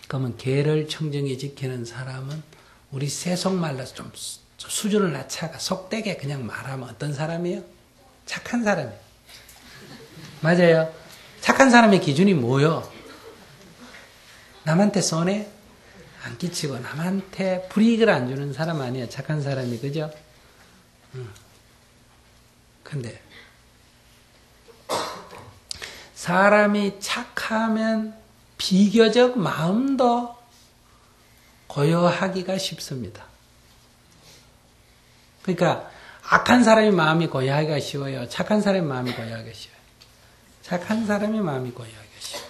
[SPEAKER 1] 그러면 계를 청정히 지키는 사람은 우리 세속말로 좀 수준을 낮춰가 속되게 그냥 말하면 어떤 사람이에요? 착한 사람이에요. 맞아요. 착한 사람의 기준이 뭐요? 남한테 손해 안 끼치고 남한테 불이익을 안 주는 사람 아니야. 착한 사람이, 그죠? 근데 사람이 착하면 비교적 마음도 고요하기가 쉽습니다. 그러니까 악한 사람이 마음이 고요하기가 쉬워요. 착한 사람이 마음이 고요하기가 쉬워요. 착한 사람이 마음이 고요하기가 쉬워요.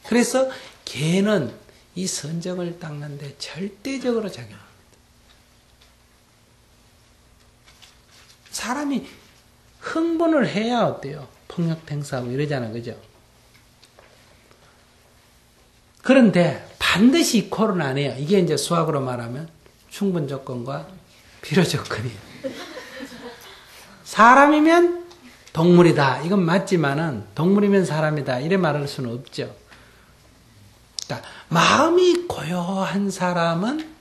[SPEAKER 1] 그래서 개는 이 선정을 닦는데 절대적으로 작용합니다. 사람이 흥분을 해야 어때요? 폭력 행사하고 이러잖아, 그죠? 그런데 반드시 이퀄은 안 해요. 이게 이제 수학으로 말하면 충분 조건과 필요 조건이에요. 사람이면 동물이다. 이건 맞지만은 동물이면 사람이다. 이래 말할 수는 없죠. 그러니까 마음이 고요한 사람은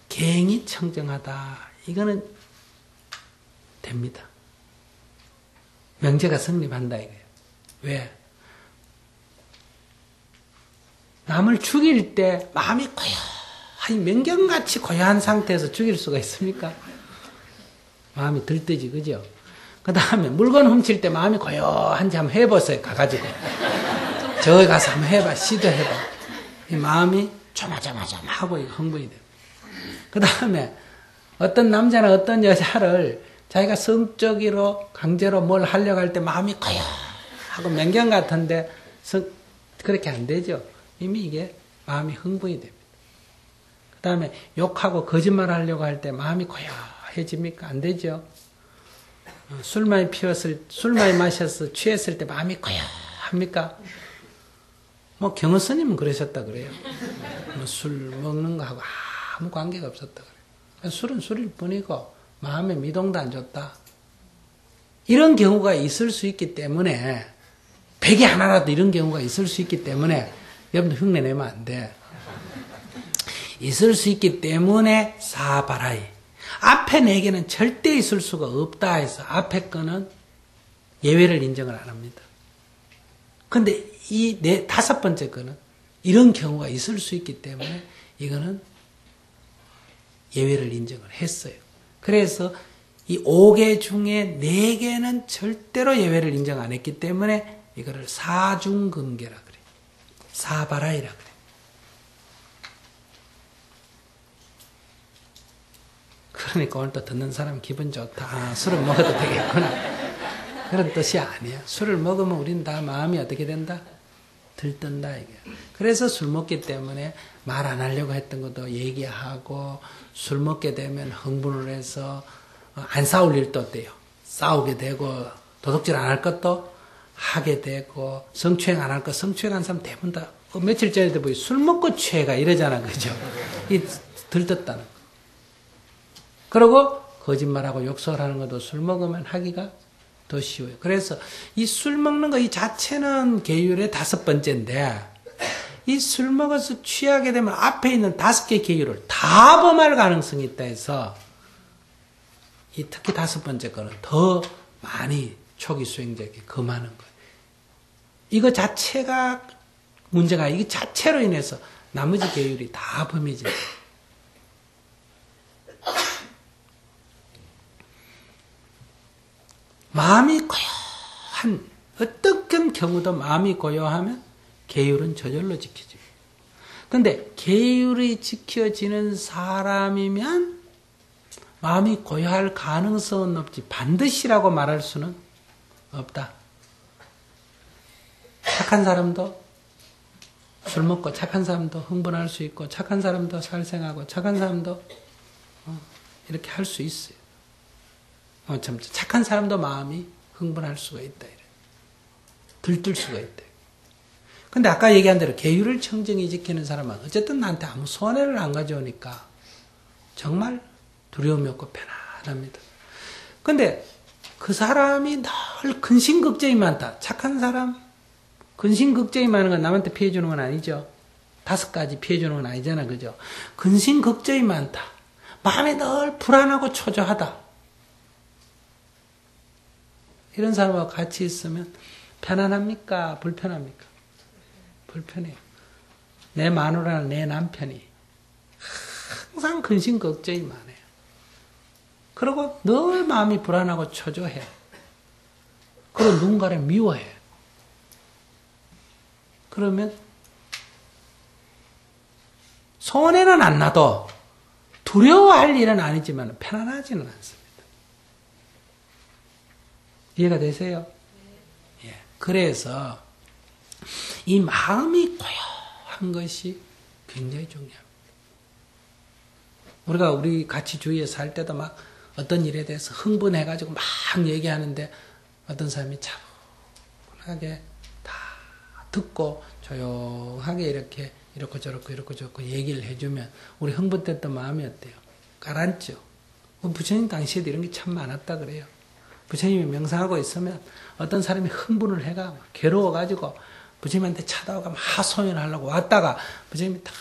[SPEAKER 1] 개행이 청정하다. 이거는 됩니다. 명제가 성립한다 이거예요. 왜? 남을 죽일 때 마음이 고요하니 명경같이 고요한 상태에서 죽일 수가 있습니까? 마음이 들뜨지, 그죠? 그 다음에 물건 훔칠 때 마음이 고요한지 한번 해보세요. 가가지고 저기 가서 한번 해봐. 시도해봐. 이 마음이 조마조마조마하고 흥분이 돼요. 그 다음에 어떤 남자나 어떤 여자를 자기가 성적으로 강제로 뭘 하려고 할 때 마음이 고요하고 맹경 같은데 그렇게 안 되죠. 이미 이게 마음이 흥분이 됩니다. 그 다음에 욕하고 거짓말 하려고 할 때 마음이 고요해집니까? 안 되죠. 술 많이 마셔서 취했을 때 마음이 고요합니까? 뭐 경호 스님은 그러셨다 그래요. 뭐 술 먹는 거하고 아무 관계가 없었다 그래요. 술은 술일 뿐이고 마음에 미동도 안 줬다. 이런 경우가 있을 수 있기 때문에 100에 하나라도 이런 경우가 있을 수 있기 때문에 여러분들 흉내 내면 안 돼. 있을 수 있기 때문에 사바라이. 앞에 4개는 절대 있을 수가 없다 해서 앞에 거는 예외를 인정을 안 합니다. 근데 이 5번째 거는 이런 경우가 있을 수 있기 때문에 이거는 예외를 인정을 했어요. 그래서 이 5개 중에 4개는 절대로 예외를 인정 안 했기 때문에 이거를 사중금계라 그래요. 사바라이라 그래요. 그러니까 오늘 또 듣는 사람 기분 좋다. 아, 술을 먹어도 되겠구나. 그런 뜻이 아니에요. 술을 먹으면 우린 다 마음이 어떻게 된다? 들뜬다 이게. 그래서 술 먹기 때문에 말 안 하려고 했던 것도 얘기하고 술 먹게 되면 흥분을 해서 안 싸울 일도 어때요? 싸우게 되고 도둑질 안 할 것도 하게 되고 성추행 안 할 것 성추행한 사람 대부분 다 며칠 전에도 보이 술 먹고 취해가 이러잖아, 그죠? 이 들떴다는 거. 그리고 거짓말하고 욕설하는 것도 술 먹으면 하기가 더 쉬워요. 그래서 이 술 먹는 거 이 자체는 계율의 5번째인데 이 술 먹어서 취하게 되면 앞에 있는 5개 계율을 다 범할 가능성이 있다 해서 이 특히 5번째 거는 더 많이 초기 수행자에게 금하는 거예요. 이거 자체가 문제가 이거 자체로 인해서 나머지 계율이 다 범해진다. 마음이 고요한 어떤 경우도 마음이 고요하면 계율은 저절로 지켜집니다. 그런데 계율이 지켜지는 사람이면 마음이 고요할 가능성은 없지 반드시라고 말할 수는 없다. 착한 사람도 술 먹고 착한 사람도 흥분할 수 있고 착한 사람도 살생하고 착한 사람도 이렇게 할 수 있어요. 참 착한 사람도 마음이 흥분할 수가 있다. 이래. 들뜰 수가 있다. 근데 아까 얘기한 대로 계율을 청정히 지키는 사람은 어쨌든 나한테 아무 손해를 안 가져오니까 정말 두려움이 없고 편안합니다. 근데 그 사람이 늘 근심걱정이 많다. 착한 사람 근심걱정이 많은 건 남한테 피해 주는 건 아니죠. 5가지 피해 주는 건 아니잖아, 그죠? 근심걱정이 많다. 마음이 늘 불안하고 초조하다. 이런 사람하고 같이 있으면 편안합니까? 불편합니까? 불편해요. 내 마누라나 내 남편이 항상 근심 걱정이 많아요. 그리고 늘 마음이 불안하고 초조해. 그리고 누군가를 미워해. 그러면 손해는 안 나도 두려워할 일은 아니지만 편안하지는 않습니다. 이해가 되세요? 예. 그래서 이 마음이 고요한 것이 굉장히 중요합니다. 우리 같이 주위에 살 때도 막 어떤 일에 대해서 흥분해가지고 막 얘기하는데 어떤 사람이 차분하게 다 듣고 조용하게 이렇게 저렇고 얘기를 해주면 우리 흥분됐던 마음이 어때요? 가라앉죠. 부처님 당시에도 이런 게 참 많았다 그래요. 부처님이 명상하고 있으면 어떤 사람이 흥분을 해가 막 괴로워가지고 부처님한테 찾아오가 막 하소연을 하려고 왔다가 부처님이 딱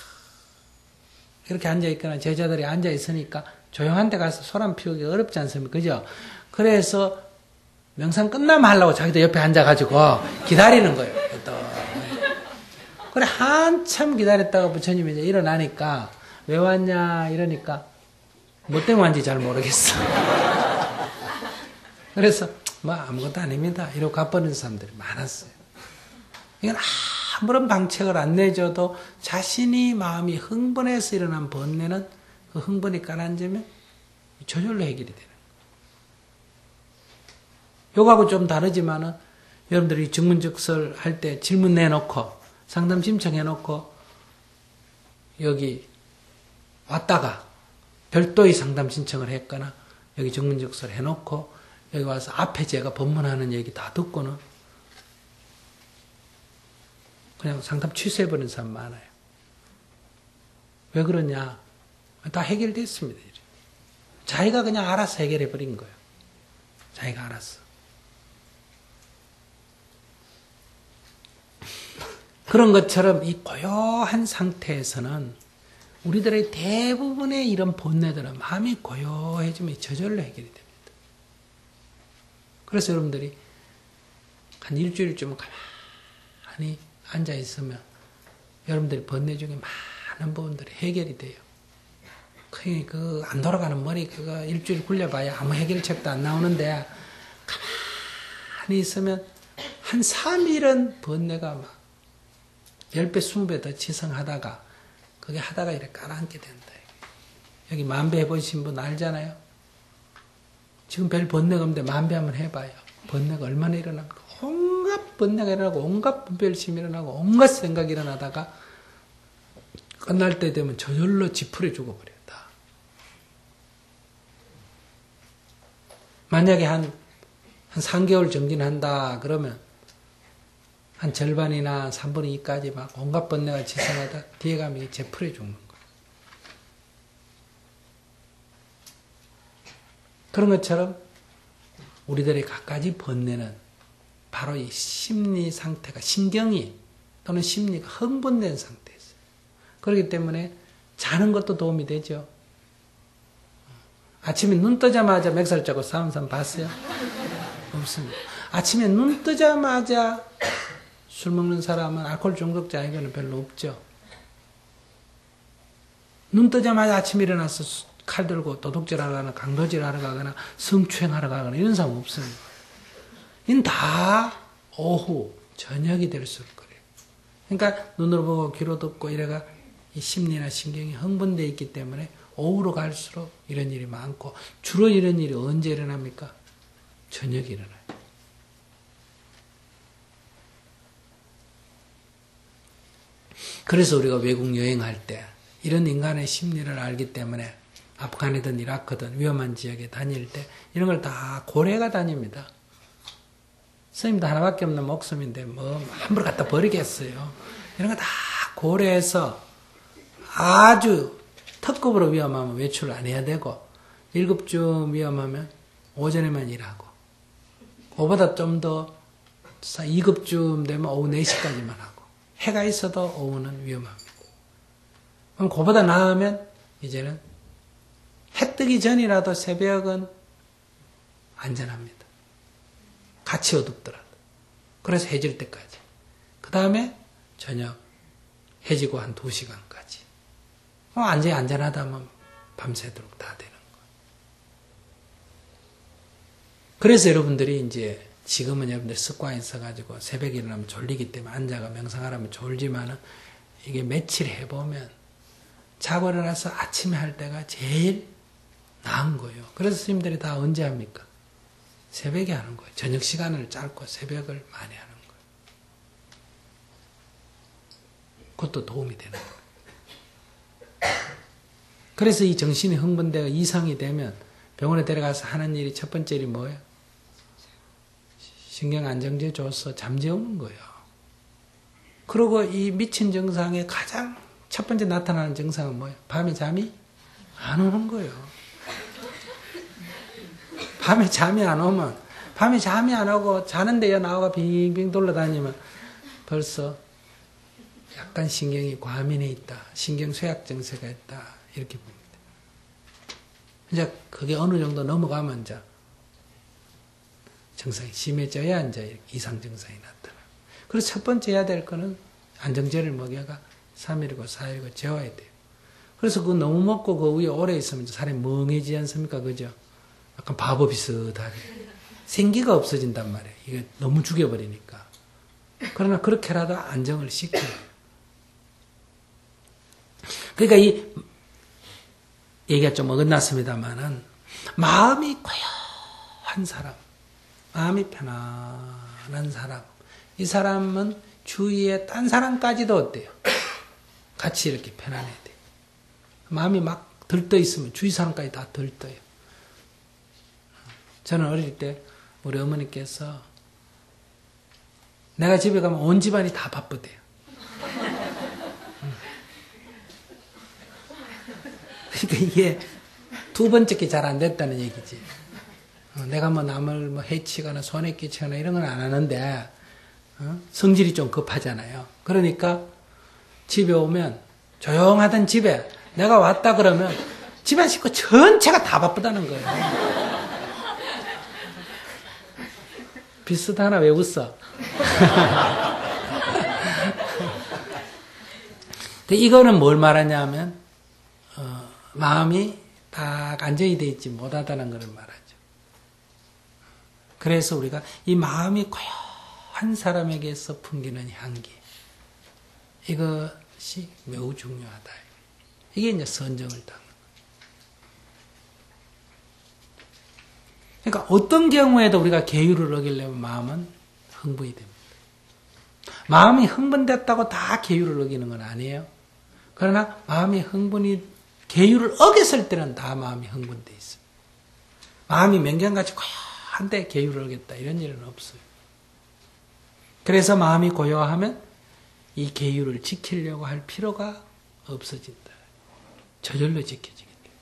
[SPEAKER 1] 이렇게 앉아있거나 제자들이 앉아있으니까 조용한 데 가서 소란 피우기 어렵지 않습니까? 그죠? 그래서 명상 끝나면 하려고 자기도 옆에 앉아가지고 기다리는 거예요. 그래 한참 기다렸다가 부처님이 이제 일어나니까 왜 왔냐 이러니까 뭐 때문에 왔는지 잘 모르겠어. 그래서 뭐 아무것도 아닙니다 이러고 가버리는 사람들이 많았어요. 이건 아무런 방책을 안 내줘도 자신이 마음이 흥분해서 일어난 번뇌는 그 흥분이 가라앉으면 저절로 해결이 되는 거예요. 요거하고 좀 다르지만은 여러분들이 증문즉설 할 때 질문 내놓고 상담 신청해놓고 여기 왔다가 별도의 상담 신청을 했거나 여기 증문즉설 해놓고 여기 와서 앞에 제가 법문하는 얘기 다 듣고는 그냥 상담 취소해버리는 사람 많아요. 왜 그러냐? 다 해결됐습니다. 자기가 그냥 알아서 해결해버린 거예요. 자기가 알았어. 그런 것처럼 이 고요한 상태에서는 우리들의 대부분의 이런 본뇌들은 마음이 고요해지면 저절로 해결이 됩니다. 그래서 여러분들이 한 일주일쯤 가만히 앉아있으면 여러분들이 번뇌 중에 많은 부분들이 해결이 돼요. 그 안 돌아가는 머리 그거 일주일 굴려봐야 아무 해결책도 안 나오는데 가만히 있으면 한 3일은 번뇌가 막 10배, 20배 더 지성하다가 그게 하다가 이렇게 가라앉게 된다. 여기 만배 해보신 분 알잖아요. 지금 별 번뇌가 없는데 만배 한번 해봐요. 번뇌가 얼마나 일어납니까? 온갖 번뇌가 일어나고 온갖 분별심이 일어나고 온갖 생각이 일어나다가 끝날 때 되면 저절로 지푸려 죽어버려요. 다. 만약에 한 3개월 정진한다 그러면 한 절반이나 3분의 2까지 막 온갖 번뇌가 지성하다 뒤에 가면 재풀어 죽는 거예요. 그런 것처럼 우리들의 갖가지 번뇌는 바로 이 심리 상태가 신경이 또는 심리가 흥분된 상태였어요. 그렇기 때문에 자는 것도 도움이 되죠. 아침에 눈 뜨자마자 멱살 잡고 싸우는 사람 봤어요? 없습니다. 아침에 눈 뜨자마자 술 먹는 사람은 알코올 중독자 아니고는 별로 없죠. 눈 뜨자마자 아침에 일어나서 칼 들고 도둑질하러 가거나 강도질하러 가거나 성추행하러 가거나 이런 사람 없습니다. 이건 다 오후, 저녁이 될수록 그래요. 그러니까 눈으로 보고 귀로 듣고 이래가 이 심리나 신경이 흥분되어 있기 때문에 오후로 갈수록 이런 일이 많고 주로 이런 일이 언제 일어납니까? 저녁에 일어나요. 그래서 우리가 외국 여행할 때 이런 인간의 심리를 알기 때문에 아프간이든 이라크든 위험한 지역에 다닐 때 이런 걸 다 고래가 다닙니다. 스님도 하나밖에 없는 목숨인데 뭐 함부로 갖다 버리겠어요. 이런 거 다 고래해서 아주 특급으로 위험하면 외출 안 해야 되고 1급쯤 위험하면 오전에만 일하고 그보다 좀 더 2급쯤 되면 오후 4시까지만 하고 해가 있어도 오후는 위험합니다. 그럼 그보다 나으면 이제는 해 뜨기 전이라도 새벽은 안전합니다. 같이 어둡더라도. 그래서 해질 때까지. 그 다음에 저녁 해지고 한 2시간까지. 완전히 안전하다면 밤새도록 다 되는 거예요. 그래서 여러분들이 이제 지금은 여러분들 습관이 있어가지고 새벽에 일어나면 졸리기 때문에 앉아가 명상하라면 졸지만은 이게 며칠 해보면 자고 일어나서 아침에 할 때가 제일 나은 거예요. 그래서 스님들이 다 언제 합니까? 새벽에 하는 거예요. 저녁 시간을 짧고 새벽을 많이 하는 거예요. 그것도 도움이 되는 거예요. 그래서 이 정신이 흥분되고 이상이 되면 병원에 데려가서 하는 일이 첫 번째 일이 뭐예요? 신경 안정제 줘서 잠재우는 거예요. 그리고 이 미친 증상의 가장 첫 번째 나타나는 증상은 뭐예요? 밤에 잠이 안 오는 거예요. 밤에 잠이 안 오면, 밤에 잠이 안 오고 자는데 나와가 빙빙 돌아다니면 벌써 약간 신경이 과민해 있다. 신경 쇠약 증세가 있다. 이렇게 봅니다. 이제 그게 어느 정도 넘어가면 이제 증상이 심해져야 이제 이상 증상이 나타나. 그래서 첫 번째 해야 될 거는 안정제를 먹여가 3일이고 4일이고 재워야 돼요. 그래서 그거 너무 먹고 그 위에 오래 있으면 사람이 멍해지지 않습니까? 그죠? 약간 바보 비슷하게. 생기가 없어진단 말이에요. 이게 너무 죽여버리니까. 그러나 그렇게라도 안정을 시켜요. 그러니까 이 얘기가 좀 어긋났습니다만은 마음이 고요한 사람, 마음이 편안한 사람, 이 사람은 주위에 딴 사람까지도 어때요? 같이 이렇게 편안해야 돼요. 마음이 막 들떠 있으면 주위 사람까지 다 들떠요. 저는 어릴 때 우리 어머니께서 내가 집에 가면 온 집안이 다 바쁘대요. 그러니까 이게 두 번째 게 잘 안 됐다는 얘기지. 내가 뭐 남을 뭐 해치거나 손해 끼치거나 이런 건 안 하는데 성질이 좀 급하잖아요. 그러니까 집에 오면 조용하던 집에 내가 왔다 그러면 집안 식구 전체가 다 바쁘다는 거예요. 비슷하나 왜 웃어? 이거는 뭘 말하냐면 마음이 딱 안정이 되어 있지 못하다는 것을 말하죠. 그래서 우리가 이 마음이 고요한 사람에게서 풍기는 향기, 이것이 매우 중요하다. 이게 이제 선정을 닦는 거예요. 그러니까 어떤 경우에도 우리가 계율을 어기려면 마음은 흥분이 됩니다. 마음이 흥분됐다고 다 계율을 어기는 건 아니에요. 그러나 마음이 계율을 어겼을 때는 다 마음이 흥분돼 있어요. 마음이 맹경같이 고요한데 계율을 어겼다. 이런 일은 없어요. 그래서 마음이 고요하면 이 계율을 지키려고 할 필요가 없어진다. 저절로 지켜지게 돼요.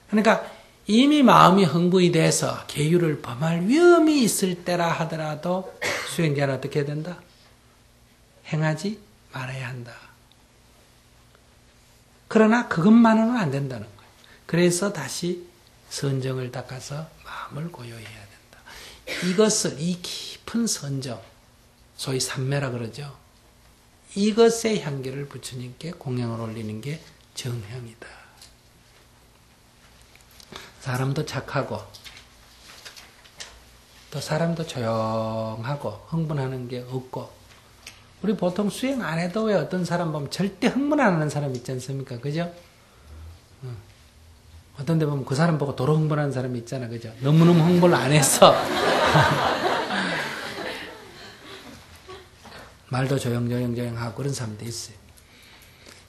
[SPEAKER 1] 그러니까 이미 마음이 흥분이 돼서 계율을 범할 위험이 있을 때라 하더라도 수행자는 어떻게 해야 된다? 행하지 말아야 한다. 그러나 그것만으로는 안 된다는 거예요. 그래서 다시 선정을 닦아서 마음을 고요해야 된다. 이것을, 이 깊은 선정, 소위 삼매라 그러죠. 이것의 향기를 부처님께 공양을 올리는 게 정향이다. 사람도 착하고 또 사람도 조용하고 흥분하는 게 없고, 우리 보통 수행 안 해도 왜 어떤 사람 보면 절대 흥분 안 하는 사람 있지 않습니까? 그죠? 어떤 데 보면 그 사람 보고 도로 흥분하는 사람이 있잖아. 그죠? 너무너무 흥분을 안 해서 말도 조용조용조용하고 그런 사람도 있어요.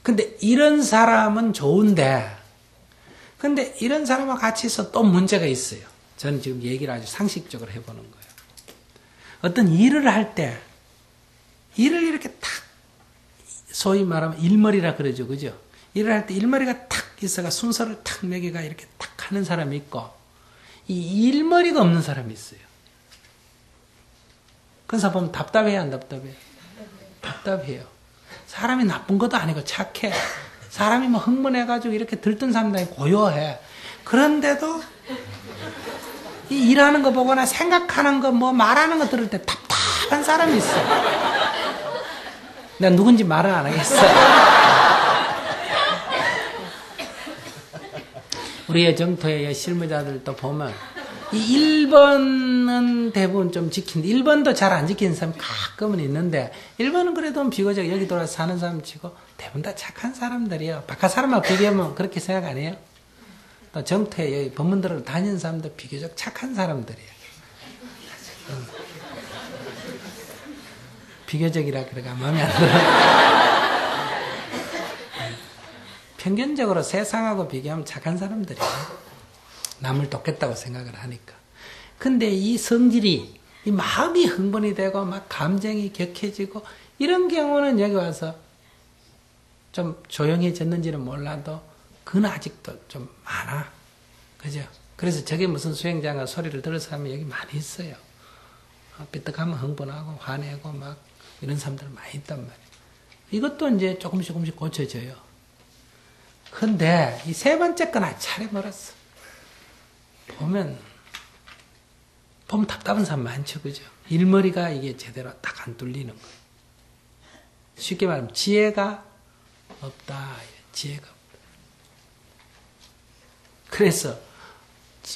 [SPEAKER 1] 근데 이런 사람은 좋은데, 근데 이런 사람과 같이 있어 또 문제가 있어요. 저는 지금 얘기를 아주 상식적으로 해보는 거예요. 어떤 일을 할 때, 일을 이렇게 탁, 소위 말하면 일머리라 그러죠. 그죠? 일을 할 때 일머리가 탁 있어가 순서를 탁 매기가 이렇게 탁 하는 사람이 있고, 이 일머리가 없는 사람이 있어요. 그런 사람 보면 답답해요, 안 답답해요? 답답해요. 사람이 나쁜 것도 아니고 착해. 사람이 뭐 흥분해가지고 이렇게 들뜬 사람들이 고요해. 그런데도 이 일하는 거 보거나 생각하는 거 뭐 말하는 거 들을 때 답답한 사람이 있어. 내가 누군지 말은 안 하겠어. 우리의 정토의 실무자들도 보면 이 1번은 대부분 좀 지킨데 1번도 잘 안 지키는 사람 가끔은 있는데 1번은 그래도 비교적 여기 돌아서 사는 사람 치고 대부분 다 착한 사람들이에요. 바깥 사람하고 비교하면 그렇게 생각 안 해요. 또 정토에 여기 법문들을 다니는 사람도 비교적 착한 사람들이에요. 비교적이라 그래가 마음에 안 들어요. 평균적으로 세상하고 비교하면 착한 사람들이에요. 남을 돕겠다고 생각을 하니까. 근데 이 성질이, 이 마음이 흥분이 되고, 막 감정이 격해지고, 이런 경우는 여기 와서 좀 조용해졌는지는 몰라도, 그는 아직도 좀 많아. 그죠? 그래서 저게 무슨 수행자가 소리를 들어서 하면 여기 많이 있어요. 삐딱하면 흥분하고, 화내고, 막, 이런 사람들 많이 있단 말이에요. 이것도 이제 조금씩 고쳐져요. 근데, 이 세 번째 건 차례 멀었어. 보면 답답한 사람 많죠, 그죠? 일머리가 이게 제대로 딱 안 뚫리는 거예요. 쉽게 말하면 지혜가 없다. 지혜가 없다. 그래서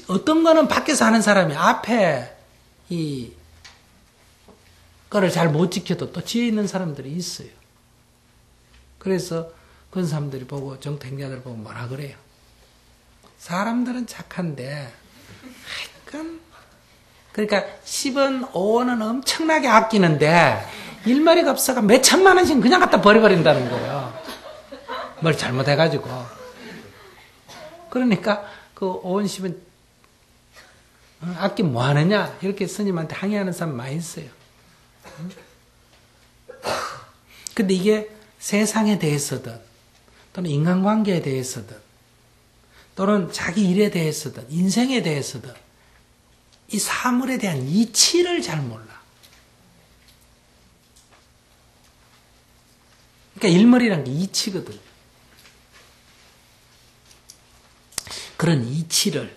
[SPEAKER 1] 어떤 거는 밖에서 하는 사람이 앞에 이 거를 잘 못 지켜도 또 지혜 있는 사람들이 있어요. 그래서 그런 사람들이 보고 정통행자들 보고 뭐라 그래요? 사람들은 착한데 그러니까 10원, 5원은 엄청나게 아끼는데 일머리가 없어가 몇 천만 원씩 그냥 갖다 버려버린다는 거예요. 뭘 잘못해가지고. 그러니까 그 5원, 10원 아끼면 뭐 하느냐 이렇게 스님한테 항의하는 사람 많이 있어요. 근데 이게 세상에 대해서든 또는 인간관계에 대해서든 또는 자기 일에 대해서든 인생에 대해서든 이 사물에 대한 이치를 잘 몰라. 그러니까 일머리란 게 이치거든. 그런 이치를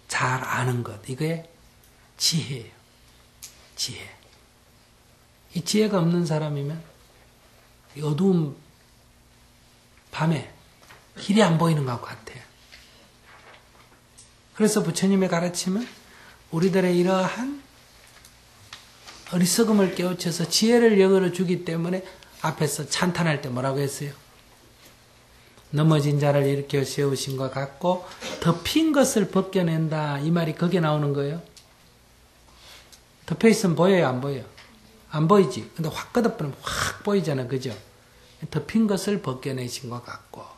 [SPEAKER 1] 잘 아는 것, 이게 지혜예요. 지혜. 이 지혜가 없는 사람이면 어두운 밤에 길이 안 보이는 것 같아요. 그래서 부처님의 가르침은 우리들의 이러한 어리석음을 깨우쳐서 지혜를 영으로 주기 때문에 앞에서 찬탄할 때 뭐라고 했어요? 넘어진 자를 일으켜 세우신 것 같고 덮인 것을 벗겨낸다. 이 말이 거기에 나오는 거예요. 덮여 있으면 보여요? 안 보여요? 안 보이지. 근데 확 끄덕거리면 확 보이잖아. 그죠? 덮인 것을 벗겨내신 것 같고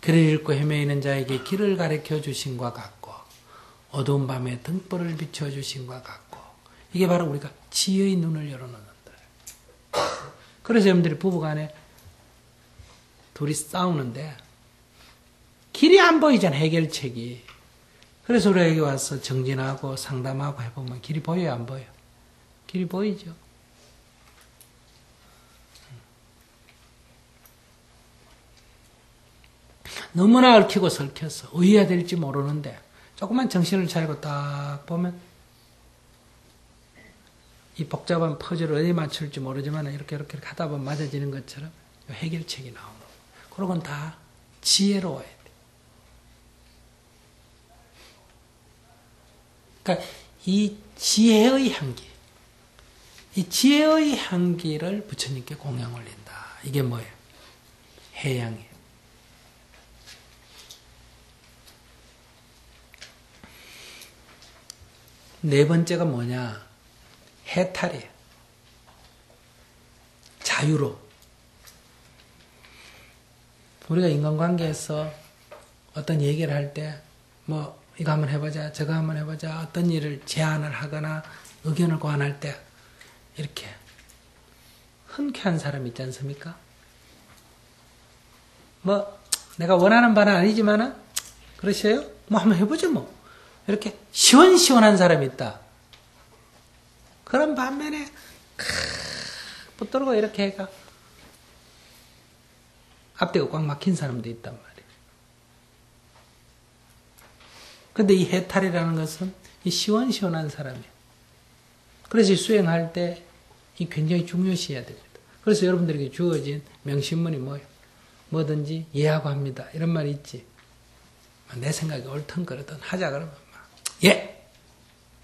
[SPEAKER 1] 길을 잃고 헤매이는 자에게 길을 가르쳐 주신 것 같고 어두운 밤에 등불을 비춰주신 것 같고 이게 바로 우리가 지혜의 눈을 열어놓는 거예요. 그래서 여러분들이 부부간에 둘이 싸우는데 길이 안 보이잖아. 해결책이. 그래서 우리가 여기 와서 정진하고 상담하고 해보면 길이 보여요? 안 보여요? 길이 보이죠. 너무나 얽히고 설켜서 어디야 될지 모르는데 조금만 정신을 차리고 딱 보면 이 복잡한 퍼즐을 어디 맞출지 모르지만 이렇게 하다 보면 맞아지는 것처럼 해결책이 나오는 거예요. 그런 다 지혜로워야 돼. 그러니까 이 지혜의 향기, 이 지혜의 향기를 부처님께 공양 올린다. 이게 뭐예요? 해양이에요. 네 번째가 뭐냐? 해탈이에요. 자유로. 우리가 인간관계에서 어떤 얘기를 할 때, 뭐, 이거 한번 해보자, 저거 한번 해보자, 어떤 일을 제안을 하거나 의견을 고안할 때, 이렇게 흔쾌한 사람 있지 않습니까? 뭐, 내가 원하는 바는 아니지만은, 그러셔요? 뭐 한번 해보죠, 뭐. 이렇게 시원시원한 사람이 있다. 그런 반면에 붙들고 이렇게 해가 앞뒤가 꽉 막힌 사람도 있단 말이에요. 근데 이 해탈이라는 것은 이 시원시원한 사람이에요. 그래서 수행할 때 이 굉장히 중요시해야 됩니다. 그래서 여러분들에게 주어진 명심문이 뭐예요? 뭐든지 예하고 합니다. 이런 말이 있지. 내 생각이 옳든 하자 그러면 막 예!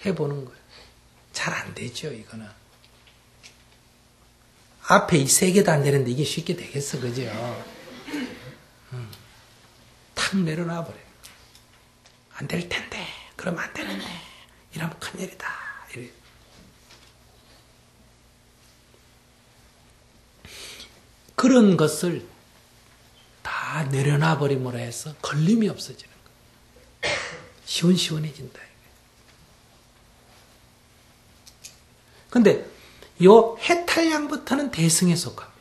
[SPEAKER 1] 해보는 거예요. 잘 안 되죠, 이거는. 앞에 이 세 개도 안 되는데 이게 쉽게 되겠어, 그죠? 탁 내려놔 버려요. 안 될 텐데, 그러면 안 되는데, 이러면 큰일이다. 이래요. 그런 것을 다 내려놔 버림으로 해서 걸림이 없어지는 거예요. 시원시원해진다. 근데 요 해탈량부터는 대승에 속합니다.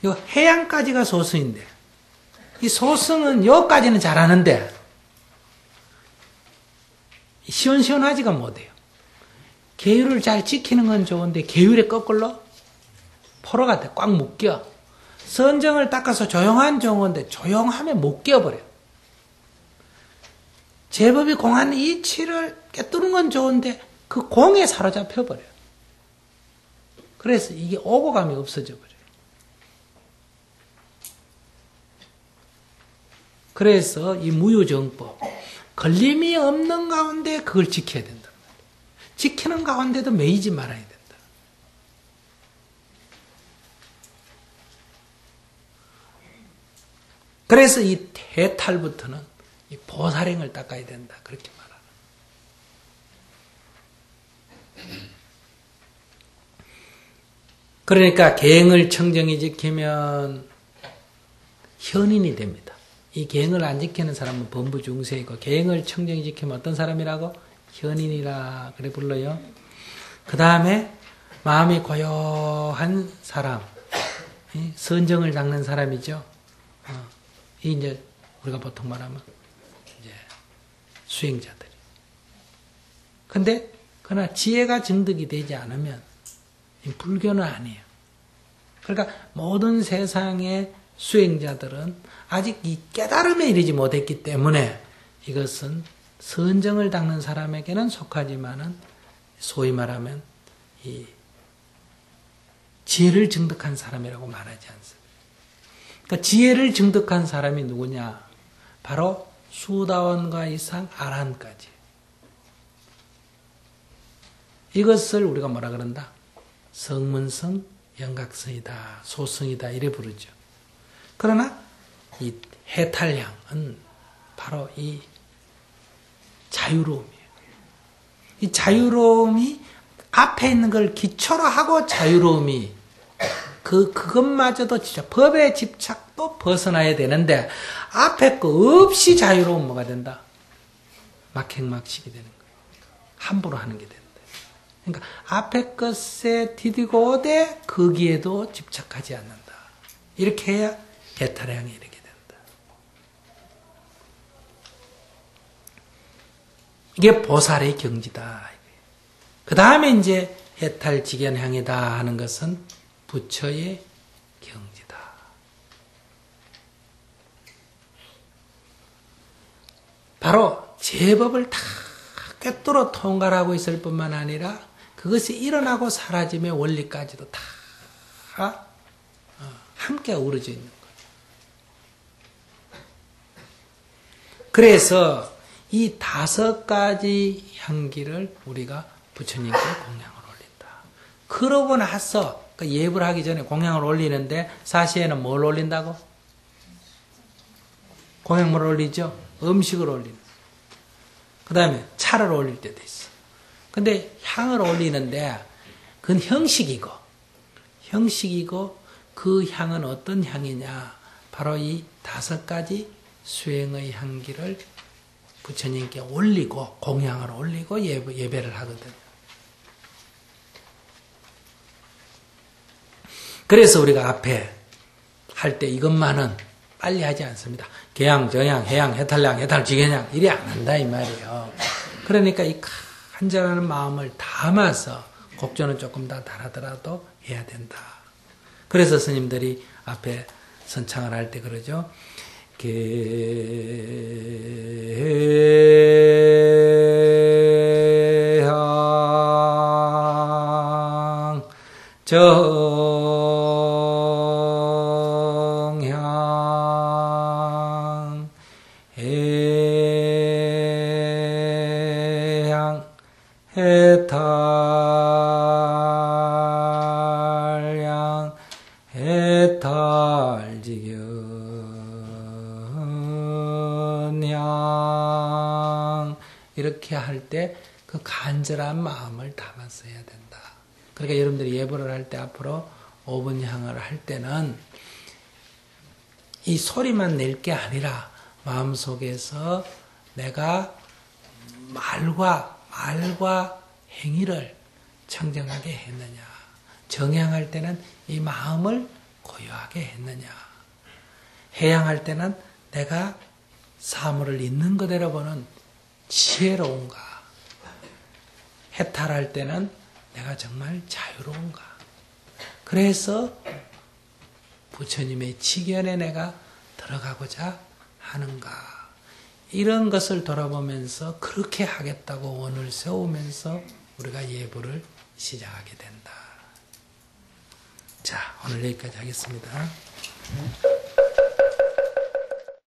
[SPEAKER 1] 요 해양까지가 소승인데 이 소승은 요까지는 잘하는데 시원시원하지가 못해요. 계율을 잘 지키는 건 좋은데 계율에 거꾸로 포로가 돼 꽉 묶여. 선정을 닦아서 조용한 종인데 조용하면 못 끼어버려요. 제법이 공한 이치를 깨뜨는 건 좋은데 그 공에 사로잡혀 버려요. 그래서 이게 오고 감이 없어져 버려요. 그래서 이 무유정법, 걸림이 없는 가운데 그걸 지켜야 된다. 지키는 가운데도 매이지 말아야 된다. 그래서 이 해탈부터는 이 보살행을 닦아야 된다. 그렇게 말하는. 그러니까 계행을 청정히 지키면 현인이 됩니다. 이 계행을 안 지키는 사람은 범부중생이고 계행을 청정히 지키면 어떤 사람이라고? 현인이라 그래 불러요. 그 다음에 마음이 고요한 사람, 선정을 닦는 사람이죠. 이 이제 우리가 보통 말하면 이제 수행자들이. 근데 그러나 지혜가 증득이 되지 않으면 불교는 아니에요. 그러니까 모든 세상의 수행자들은 아직 이 깨달음에 이르지 못했기 때문에 이것은 선정을 닦는 사람에게는 속하지만은 소위 말하면 이 지혜를 증득한 사람이라고 말하지 않습니다. 그러니까 지혜를 증득한 사람이 누구냐? 바로 수다원과 이상 아란까지. 이것을 우리가 뭐라 그런다? 성문성, 영각성이다, 소성이다 이래 부르죠. 그러나 이 해탈량은 바로 이 자유로움이에요. 이 자유로움이 앞에 있는 걸 기초로 하고 자유로움이 그것마저도 진짜 법의 집착도 벗어나야 되는데 앞에 거 없이 자유로움 뭐가 된다? 막행막식이 되는 거예요. 함부로 하는 게 된다. 그러니까 앞에 것에 디디고 오되 거기에도 집착하지 않는다. 이렇게 해야 해탈량에 이르게 된다. 이게 보살의 경지다. 그 다음에 이제 해탈직연향이다 하는 것은 부처의 경지다. 바로 제법을 다 꿰뚫어 통달하고 있을 뿐만 아니라 그것이 일어나고 사라짐의 원리까지도 다 함께 어우러져 있는 거예요. 그래서 이 5가지 향기를 우리가 부처님께 공양을 올린다. 그러고 나서 예불 하기 전에 공양을 올리는데 사시에는 뭘 올린다고? 공양을 올리죠? 음식을 올리는. 그 다음에 차를 올릴 때도 있어. 근데 향을 올리는데 그건 형식이고 그 향은 어떤 향이냐? 바로 이 5가지 수행의 향기를 부처님께 올리고 공양을 올리고 예배를 하거든요. 그래서 우리가 앞에 할 때 이것만은 빨리 하지 않습니다. 개양, 정양, 해양, 해탈량, 해탈직연향 이래 안 한다 이 말이에요. 그러니까 이 간절한 마음을 담아서 곡조는 조금 더 다르더라도 해야 된다. 그래서 스님들이 앞에 선창을 할 때 그러죠. 개향 정 해양 해탈양 해탈지견양 이렇게 할 때 그 간절한 마음을 담았어야 된다. 그러니까 여러분들이 예불을 할 때 앞으로 5분 향을 할 때는 이 소리만 낼 게 아니라 마음속에서 내가 말과 행위를 청정하게 했느냐. 정향할 때는 이 마음을 고요하게 했느냐. 해양할 때는 내가 사물을 있는 그대로 보는 지혜로운가. 해탈할 때는 내가 정말 자유로운가. 그래서 부처님의 직연에 내가 들어가고자 하는가. 이런 것을 돌아보면서 그렇게 하겠다고 원을 세우면서 우리가 예불을 시작하게 된다. 자, 오늘 여기까지 하겠습니다.